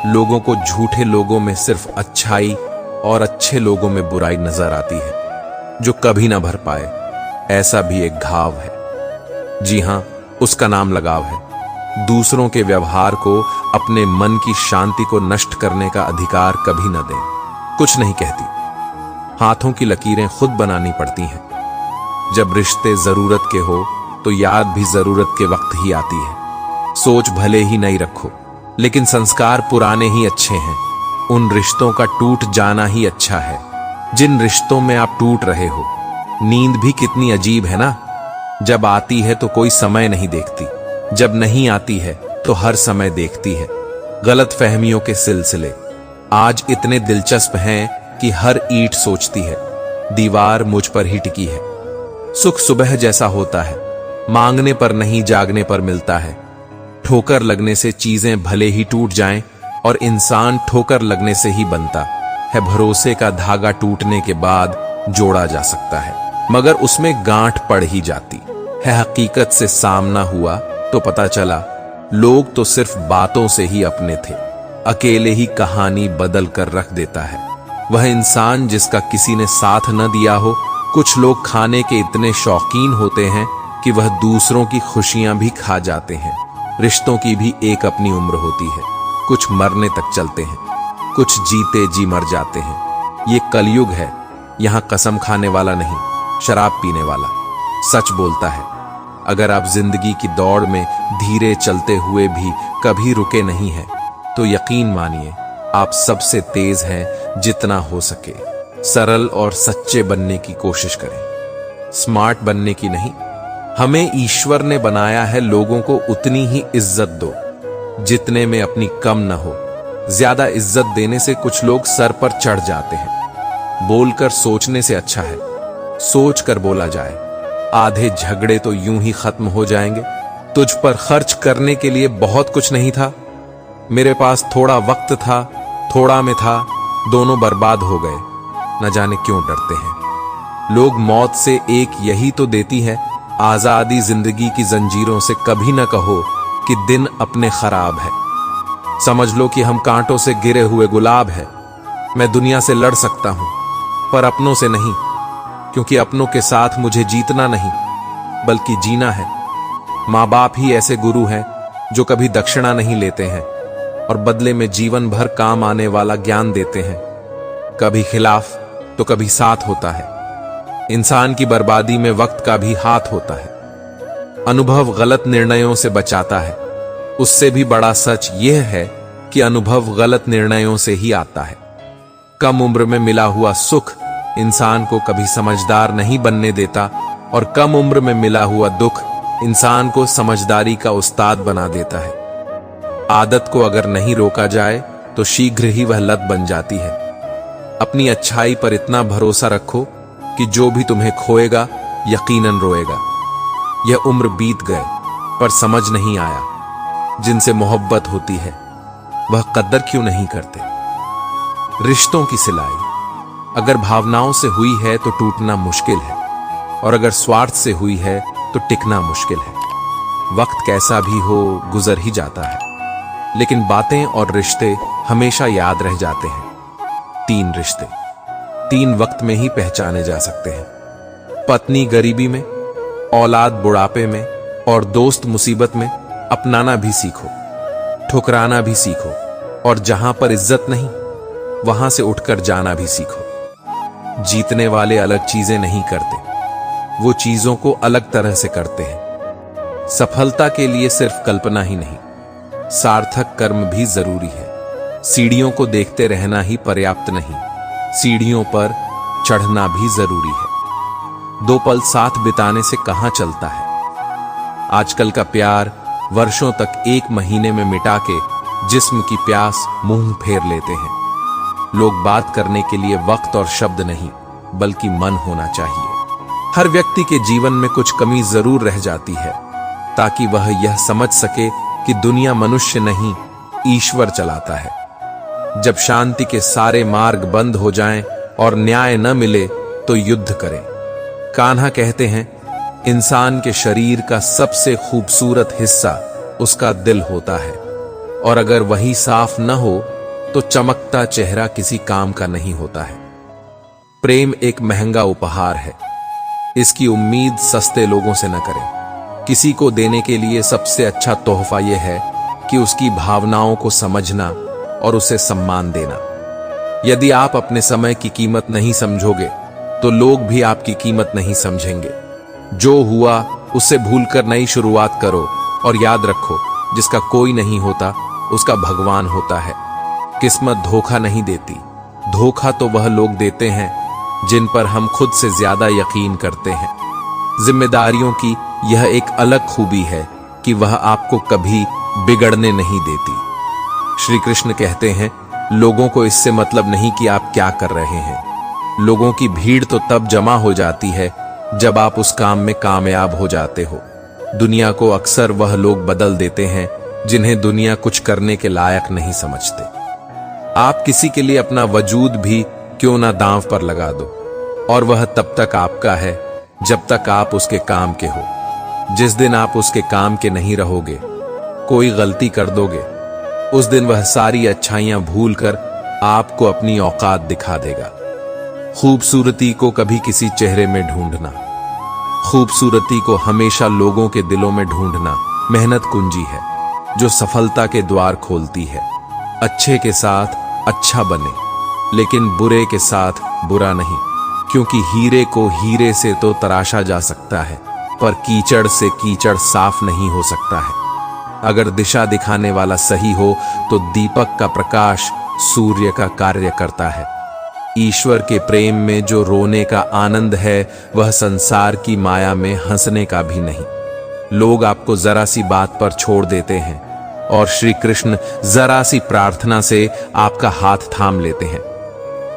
लोगों को झूठे लोगों में सिर्फ अच्छाई और अच्छे लोगों में बुराई नजर आती है जो कभी ना भर पाए। ऐसा भी एक घाव है, जी हां, उसका नाम लगाव है। दूसरों के व्यवहार को, अपने मन की शांति को नष्ट करने का अधिकार कभी न दें। कुछ नहीं कहती, हाथों की लकीरें खुद बनानी पड़ती हैं। जब रिश्ते जरूरत के हो तो याद भी जरूरत के वक्त ही आती है। सोच भले ही नहीं रखो, लेकिन संस्कार पुराने ही अच्छे हैं। उन रिश्तों का टूट जाना ही अच्छा है जिन रिश्तों में आप टूट रहे हो। नींद भी कितनी अजीब है ना, जब आती है तो कोई समय नहीं देखती, जब नहीं आती है तो हर समय देखती है। गलत फहमियों के सिलसिले आज इतने दिलचस्प हैं कि हर ईंट सोचती है, दीवार मुझ पर ही टिकी है। सुख सुबह जैसा होता है, मांगने पर नहीं जागने पर मिलता है। ठोकर लगने से चीजें भले ही टूट जाएं, और इंसान ठोकर लगने से ही बनता है। भरोसे का धागा टूटने के बाद जोड़ा जा सकता है, मगर उसमें गांठ पड़ ही जाती है। हकीकत से सामना हुआ तो पता चला लोग तो सिर्फ बातों से ही अपने थे। अकेले ही कहानी बदल कर रख देता है वह इंसान जिसका किसी ने साथ न दिया हो। कुछ लोग खाने के इतने शौकीन होते हैं कि वह दूसरों की खुशियां भी खा जाते हैं। रिश्तों की भी एक अपनी उम्र होती है, कुछ मरने तक चलते हैं, कुछ जीते जी मर जाते हैं। ये कलयुग है, यहां कसम खाने वाला नहीं, शराब पीने वाला सच बोलता है। अगर आप जिंदगी की दौड़ में धीरे चलते हुए भी कभी रुके नहीं हैं, तो यकीन मानिए आप सबसे तेज हैं। जितना हो सके सरल और सच्चे बनने की कोशिश करें, स्मार्ट बनने की नहीं। हमें ईश्वर ने बनाया है, लोगों को उतनी ही इज्जत दो जितने में अपनी कम न हो। ज्यादा इज्जत देने से कुछ लोग सर पर चढ़ जाते हैं। बोलकर सोचने से अच्छा है सोच कर बोला जाए। आधे झगड़े तो यूं ही खत्म हो जाएंगे। तुझ पर खर्च करने के लिए बहुत कुछ नहीं था, मेरे पास थोड़ा वक्त था, थोड़ा में था, दोनों बर्बाद हो गए। न जाने क्यों डरते हैं लोग मौत से। एक यही तो देती है आजादी जिंदगी की जंजीरों से। कभी न कहो कि दिन अपने खराब है। समझ लो कि हम कांटों से गिरे हुए गुलाब है। मैं दुनिया से लड़ सकता हूं पर अपनों से नहीं, क्योंकि अपनों के साथ मुझे जीतना नहीं बल्कि जीना है। माँ बाप ही ऐसे गुरु हैं जो कभी दक्षिणा नहीं लेते हैं और बदले में जीवन भर काम आने वाला ज्ञान देते हैं। कभी खिलाफ तो कभी साथ होता है। इंसान की बर्बादी में वक्त का भी हाथ होता है। अनुभव गलत निर्णयों से बचाता है। उससे भी बड़ा सच यह है कि अनुभव गलत निर्णयों से ही आता है। कम उम्र में मिला हुआ सुख इंसान को कभी समझदार नहीं बनने देता, और कम उम्र में मिला हुआ दुख इंसान को समझदारी का उस्ताद बना देता है। आदत को अगर नहीं रोका जाए तो शीघ्र ही वह लत बन जाती है। अपनी अच्छाई पर इतना भरोसा रखो कि जो भी तुम्हें खोएगा यकीनन रोएगा। यह उम्र बीत गए पर समझ नहीं आया, जिनसे मोहब्बत होती है वह कदर क्यों नहीं करते। रिश्तों की सिलाई अगर भावनाओं से हुई है तो टूटना मुश्किल है, और अगर स्वार्थ से हुई है तो टिकना मुश्किल है। वक्त कैसा भी हो गुजर ही जाता है, लेकिन बातें और रिश्ते हमेशा याद रह जाते हैं। 3 रिश्ते 3 वक्त में ही पहचाने जा सकते हैं। पत्नी गरीबी में, औलाद बुढ़ापे में, और दोस्त मुसीबत में। अपनाना भी सीखो, ठुकराना भी सीखो, और जहां पर इज्जत नहीं वहां से उठकर जाना भी सीखो। जीतने वाले अलग चीजें नहीं करते, वो चीजों को अलग तरह से करते हैं। सफलता के लिए सिर्फ कल्पना ही नहीं, सार्थक कर्म भी जरूरी है। सीढ़ियों को देखते रहना ही पर्याप्त नहीं, सीढ़ियों पर चढ़ना भी जरूरी है। 2 पल साथ बिताने से कहां चलता है। आजकल का प्यार वर्षों तक 1 महीने में मिटा के जिस्म की प्यास मुंह फेर लेते हैं। लोग बात करने के लिए वक्त और शब्द नहीं बल्कि मन होना चाहिए। हर व्यक्ति के जीवन में कुछ कमी जरूर रह जाती है, ताकि वह यह समझ सके कि दुनिया मनुष्य नहीं ईश्वर चलाता है। जब शांति के सारे मार्ग बंद हो जाएं और न्याय न मिले तो युद्ध करें। कान्हा कहते हैं, इंसान के शरीर का सबसे खूबसूरत हिस्सा उसका दिल होता है, और अगर वही साफ न हो तो चमकता चेहरा किसी काम का नहीं होता है। प्रेम एक महंगा उपहार है, इसकी उम्मीद सस्ते लोगों से न करें। किसी को देने के लिए सबसे अच्छा तोहफा यह है कि उसकी भावनाओं को समझना और उसे सम्मान देना। यदि आप अपने समय की कीमत नहीं समझोगे तो लोग भी आपकी कीमत नहीं समझेंगे। जो हुआ उसे भूलकर नई शुरुआत करो, और याद रखो जिसका कोई नहीं होता उसका भगवान होता है। किस्मत धोखा नहीं देती, धोखा तो वह लोग देते हैं जिन पर हम खुद से ज्यादा यकीन करते हैं। जिम्मेदारियों की यह एक अलग खूबी है कि वह आपको कभी बिगड़ने नहीं देती। श्री कृष्ण कहते हैं, लोगों को इससे मतलब नहीं कि आप क्या कर रहे हैं। लोगों की भीड़ तो तब जमा हो जाती है जब आप उस काम में कामयाब हो जाते हो। दुनिया को अक्सर वह लोग बदल देते हैं जिन्हें दुनिया कुछ करने के लायक नहीं समझते। आप किसी के लिए अपना वजूद भी क्यों ना दांव पर लगा दो, और वह तब तक आपका है जब तक आप उसके काम के हो। जिस दिन आप उसके काम के नहीं रहोगे, कोई गलती कर दोगे, उस दिन वह सारी अच्छाइयां भूलकर आपको अपनी औकात दिखा देगा। खूबसूरती को कभी किसी चेहरे में ढूंढना, खूबसूरती को हमेशा लोगों के दिलों में ढूंढना मेहनत कुंजी है जो सफलता के द्वार खोलती है। अच्छे के साथ अच्छा बने, लेकिन बुरे के साथ बुरा नहीं, क्योंकि हीरे को हीरे से तो तराशा जा सकता है, पर कीचड़ से कीचड़ साफ नहीं हो सकता है। अगर दिशा दिखाने वाला सही हो तो दीपक का प्रकाश सूर्य का कार्य करता है। ईश्वर के प्रेम में जो रोने का आनंद है वह संसार की माया में हंसने का भी नहीं। लोग आपको जरा सी बात पर छोड़ देते हैं और श्री कृष्ण जरा सी प्रार्थना से आपका हाथ थाम लेते हैं।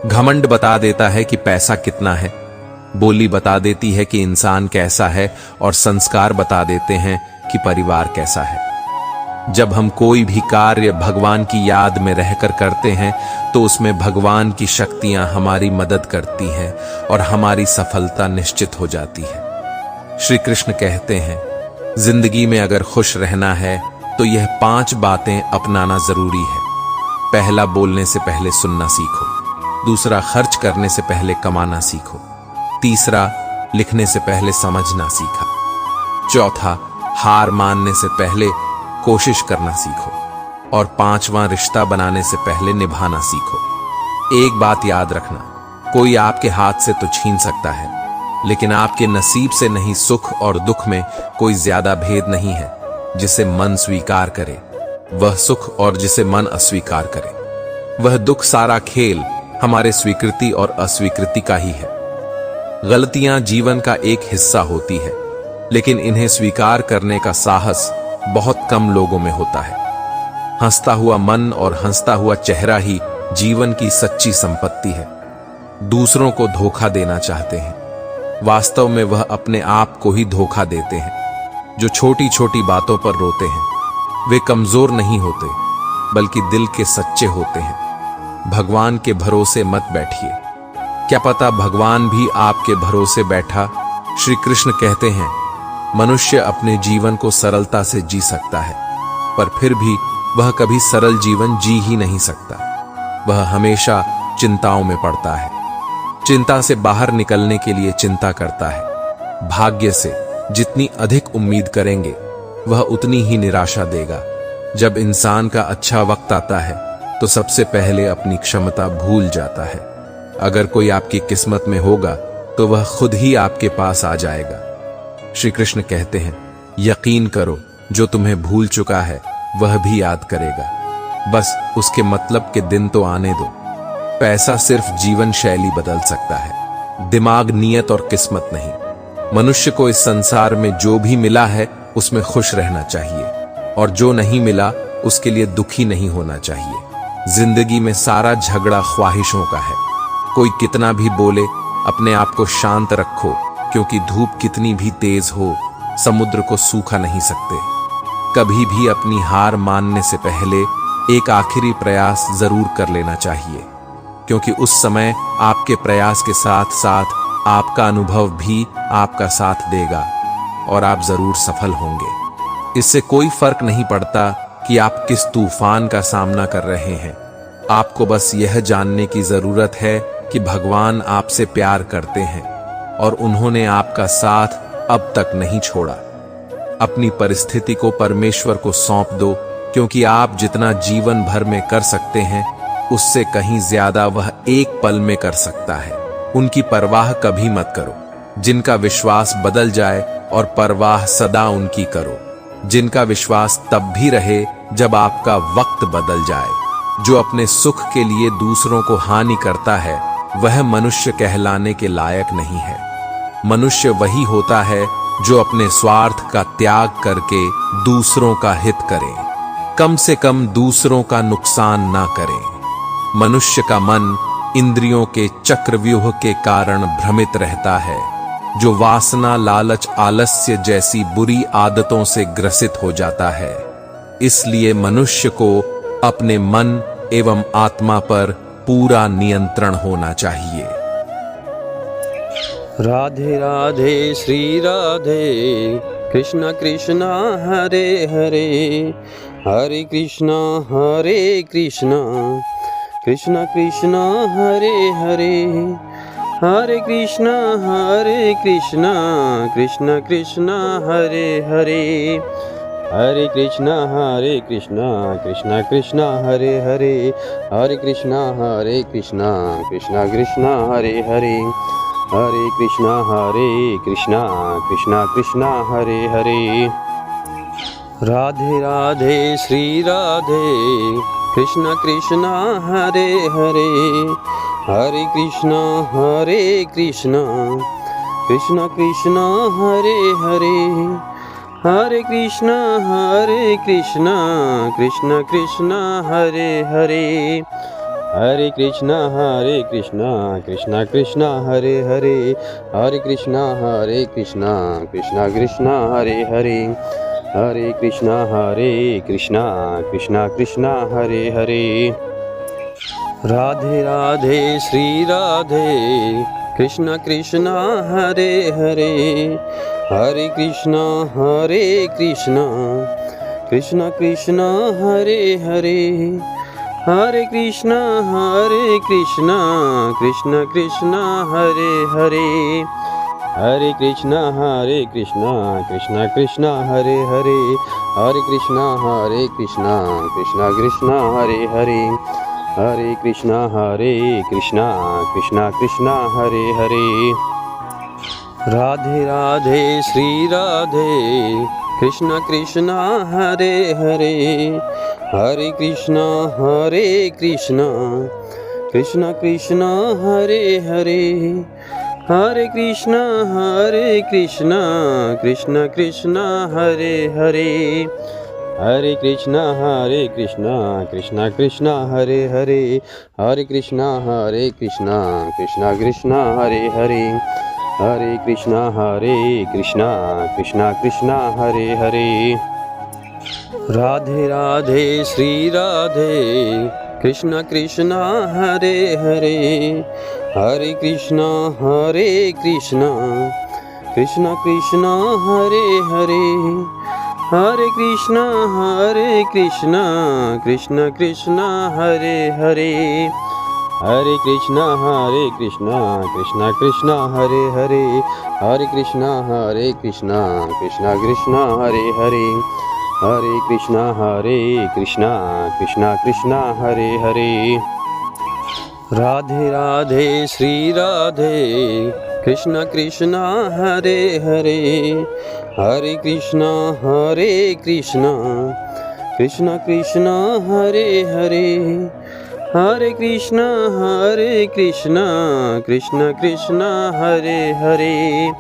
घमंड बता देता है कि पैसा कितना है, बोली बता देती है कि इंसान कैसा है, और संस्कार बता देते हैं कि परिवार कैसा है। जब हम कोई भी कार्य भगवान की याद में रहकर करते हैं तो उसमें भगवान की शक्तियां हमारी मदद करती हैं और हमारी सफलता निश्चित हो जाती है। श्री कृष्ण कहते हैं, जिंदगी में अगर खुश रहना है तो यह 5 बातें अपनाना जरूरी है। पहला, बोलने से पहले सुनना सीखो। दूसरा, खर्च करने से पहले कमाना सीखो। तीसरा, लिखने से पहले समझना सीखा। चौथा, हार मानने से पहले कोशिश करना सीखो। और 5वां, रिश्ता बनाने से पहले निभाना सीखो। एक बात याद रखना, कोई आपके हाथ से तो छीन सकता है, लेकिन आपके नसीब से नहीं। सुख और दुख में कोई ज्यादा भेद नहीं है। जिसे मन स्वीकार करे वह सुख, और जिसे मन अस्वीकार करे वह दुख। सारा खेल हमारे स्वीकृति और अस्वीकृति का ही है। गलतियां जीवन का एक हिस्सा होती है, लेकिन इन्हें स्वीकार करने का साहस बहुत कम लोगों में होता है। हंसता हुआ मन और हंसता हुआ चेहरा ही जीवन की सच्ची संपत्ति है। दूसरों को धोखा देना चाहते हैं, वास्तव में वह अपने आप को ही धोखा देते हैं। जो छोटी छोटी बातों पर रोते हैं वे कमजोर नहीं होते, बल्कि दिल के सच्चे होते हैं। भगवान के भरोसे मत बैठिए, क्या पता भगवान भी आपके भरोसे बैठा। श्री कृष्ण कहते हैं, मनुष्य अपने जीवन को सरलता से जी सकता है, पर फिर भी वह कभी सरल जीवन जी ही नहीं सकता। वह हमेशा चिंताओं में पड़ता है। चिंता से बाहर निकलने के लिए चिंता करता है। भाग्य से जितनी अधिक उम्मीद करेंगे वह उतनी ही निराशा देगा। जब इंसान का अच्छा वक्त आता है तो सबसे पहले अपनी क्षमता भूल जाता है। अगर कोई आपकी किस्मत में होगा तो वह खुद ही आपके पास आ जाएगा। श्री कृष्ण कहते हैं, यकीन करो, जो तुम्हें भूल चुका है वह भी याद करेगा। बस उसके मतलब के दिन तो आने दो। पैसा सिर्फ जीवन शैली बदल सकता है, दिमाग, नियत और किस्मत नहीं। मनुष्य को इस संसार में जो भी मिला है उसमें खुश रहना चाहिए, और जो नहीं मिला उसके लिए दुखी नहीं होना चाहिए। जिंदगी में सारा झगड़ा ख्वाहिशों का है। कोई कितना भी बोले, अपने आप को शांत रखो, क्योंकि धूप कितनी भी तेज हो समुद्र को सूखा नहीं सकते। कभी भी अपनी हार मानने से पहले एक आखिरी प्रयास जरूर कर लेना चाहिए, क्योंकि उस समय आपके प्रयास के साथ साथ आपका अनुभव भी आपका साथ देगा और आप जरूर सफल होंगे। इससे कोई फर्क नहीं पड़ता कि आप किस तूफान का सामना कर रहे हैं। आपको बस यह जानने की जरूरत है कि भगवान आपसे प्यार करते हैं और उन्होंने आपका साथ अब तक नहीं छोड़ा। अपनी परिस्थिति को परमेश्वर को सौंप दो, क्योंकि आप जितना जीवन भर में कर सकते हैं उससे कहीं ज्यादा वह एक पल में कर सकता है। उनकी परवाह कभी मत करो। जिनका विश्वास बदल जाए और परवाह सदा उनकी करो। जिनका विश्वास तब भी रहे जब आपका वक्त बदल जाए। जो अपने सुख के लिए दूसरों को हानि करता है वह मनुष्य कहलाने के लायक नहीं है। मनुष्य वही होता है जो अपने स्वार्थ का त्याग करके दूसरों का हित करे, कम से कम दूसरों का नुकसान ना करे। मनुष्य का मन इंद्रियों के चक्रव्यूह के कारण भ्रमित रहता है, जो वासना, लालच, आलस्य जैसी बुरी आदतों से ग्रसित हो जाता है। इसलिए मनुष्य को अपने मन एवं आत्मा पर पूरा नियंत्रण होना चाहिए। राधे राधे श्री राधे, कृष्ण कृष्ण हरे हरे, हरे कृष्ण कृष्ण कृष्ण हरे हरे, हरे कृष्ण कृष्ण कृष्ण हरे हरे, हरे कृष्ण कृष्ण कृष्ण हरे हरे, हरे कृष्ण कृष्ण कृष्ण हरे हरे, हरे कृष्ण कृष्ण कृष्ण हरे हरे। राधे राधे श्री राधे, कृष्ण कृष्ण हरे हरे, हरे कृष्ण कृष्ण कृष्ण हरे हरे, हरे कृष्ण कृष्ण कृष्ण हरे हरे, हरे कृष्ण कृष्ण कृष्ण हरे हरे, हरे कृष्ण कृष्ण कृष्ण हरे हरे, हरे कृष्ण कृष्ण कृष्ण हरे हरे। राधे राधे श्री राधे, कृष्ण कृष्ण हरे हरे, हरे कृष्ण कृष्ण कृष्ण हरे हरे, हरे कृष्ण कृष्ण कृष्ण हरे हरे, हरे कृष्ण कृष्ण कृष्ण हरे हरे, हरे कृष्ण कृष्ण कृष्ण हरे हरे, हरे कृष्ण कृष्ण कृष्ण हरे हरे। राधे राधे श्री राधे, कृष्ण कृष्ण हरे हरे, हरे कृष्ण कृष्ण कृष्ण हरे हरे, हरे कृष्ण कृष्ण कृष्ण हरे हरे, हरे कृष्ण कृष्ण कृष्ण हरे हरे, हरे कृष्ण कृष्ण कृष्ण हरे हरे, हरे कृष्ण कृष्ण कृष्ण हरे हरे। राधे राधे श्री राधे, कृष्ण कृष्ण हरे हरे, हरे कृष्ण कृष्ण कृष्ण हरे हरे, हरे कृष्ण कृष्ण कृष्ण हरे हरे, हरे कृष्ण कृष्ण कृष्ण हरे हरे, हरे कृष्ण कृष्ण कृष्ण हरे हरे, हरे कृष्ण कृष्ण कृष्ण हरे हरे। राधे राधे श्री राधे, कृष्ण कृष्ण हरे हरे, हरे कृष्ण कृष्ण कृष्ण हरे हरे, हरे कृष्ण कृष्ण कृष्ण हरे हरे,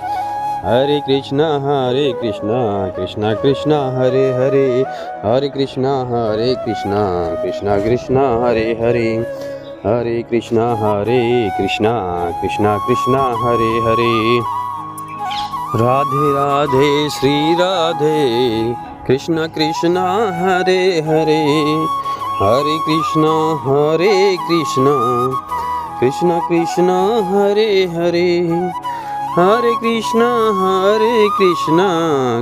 हरे कृष्ण कृष्ण कृष्ण हरे हरे, हरे कृष्ण कृष्ण कृष्ण हरे हरे, हरे कृष्ण कृष्ण कृष्ण हरे हरे। राधे राधे श्री राधे, कृष्ण कृष्ण हरे हरे, हरे कृष्ण कृष्ण कृष्ण हरे हरे, हरे कृष्ण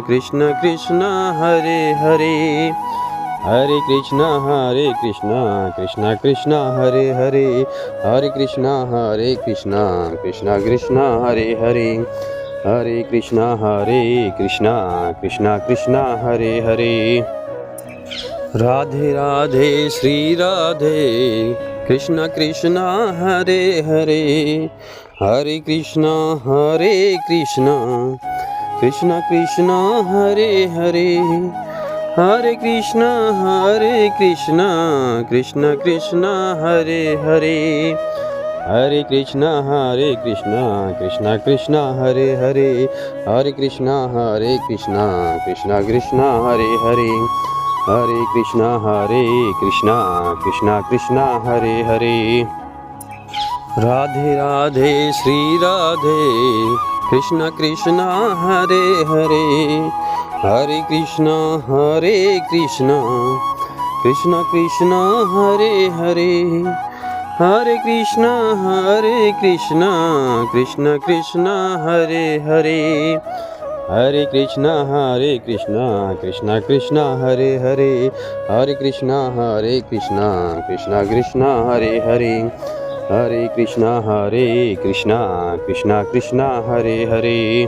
कृष्ण कृष्ण हरे हरे, हरे कृष्ण कृष्ण कृष्ण हरे हरे, हरे कृष्ण कृष्ण कृष्ण हरे हरे, हरे कृष्ण कृष्ण कृष्ण हरे हरे। राधे राधे श्री राधे, कृष्ण कृष्ण हरे हरे, हरे कृष्ण कृष्ण कृष्ण हरे हरे, हरे कृष्ण कृष्ण कृष्ण हरे हरे, हरे कृष्ण कृष्ण कृष्ण हरे हरे, हरे कृष्ण कृष्ण कृष्ण हरे हरे, हरे कृष्णा कृष्णा कृष्णा हरे हरे। राधे राधे श्री राधे कृष्णा कृष्णा हरे हरे। हरे कृष्णा कृष्णा कृष्णा हरे हरे। हरे कृष्णा कृष्णा कृष्णा हरे हरे। हरे कृष्णा कृष्णा कृष्णा हरे हरे। हरे कृष्णा कृष्णा कृष्णा हरे हरे। हरे कृष्णा कृष्णा कृष्णा कृष्णा हरे हरे।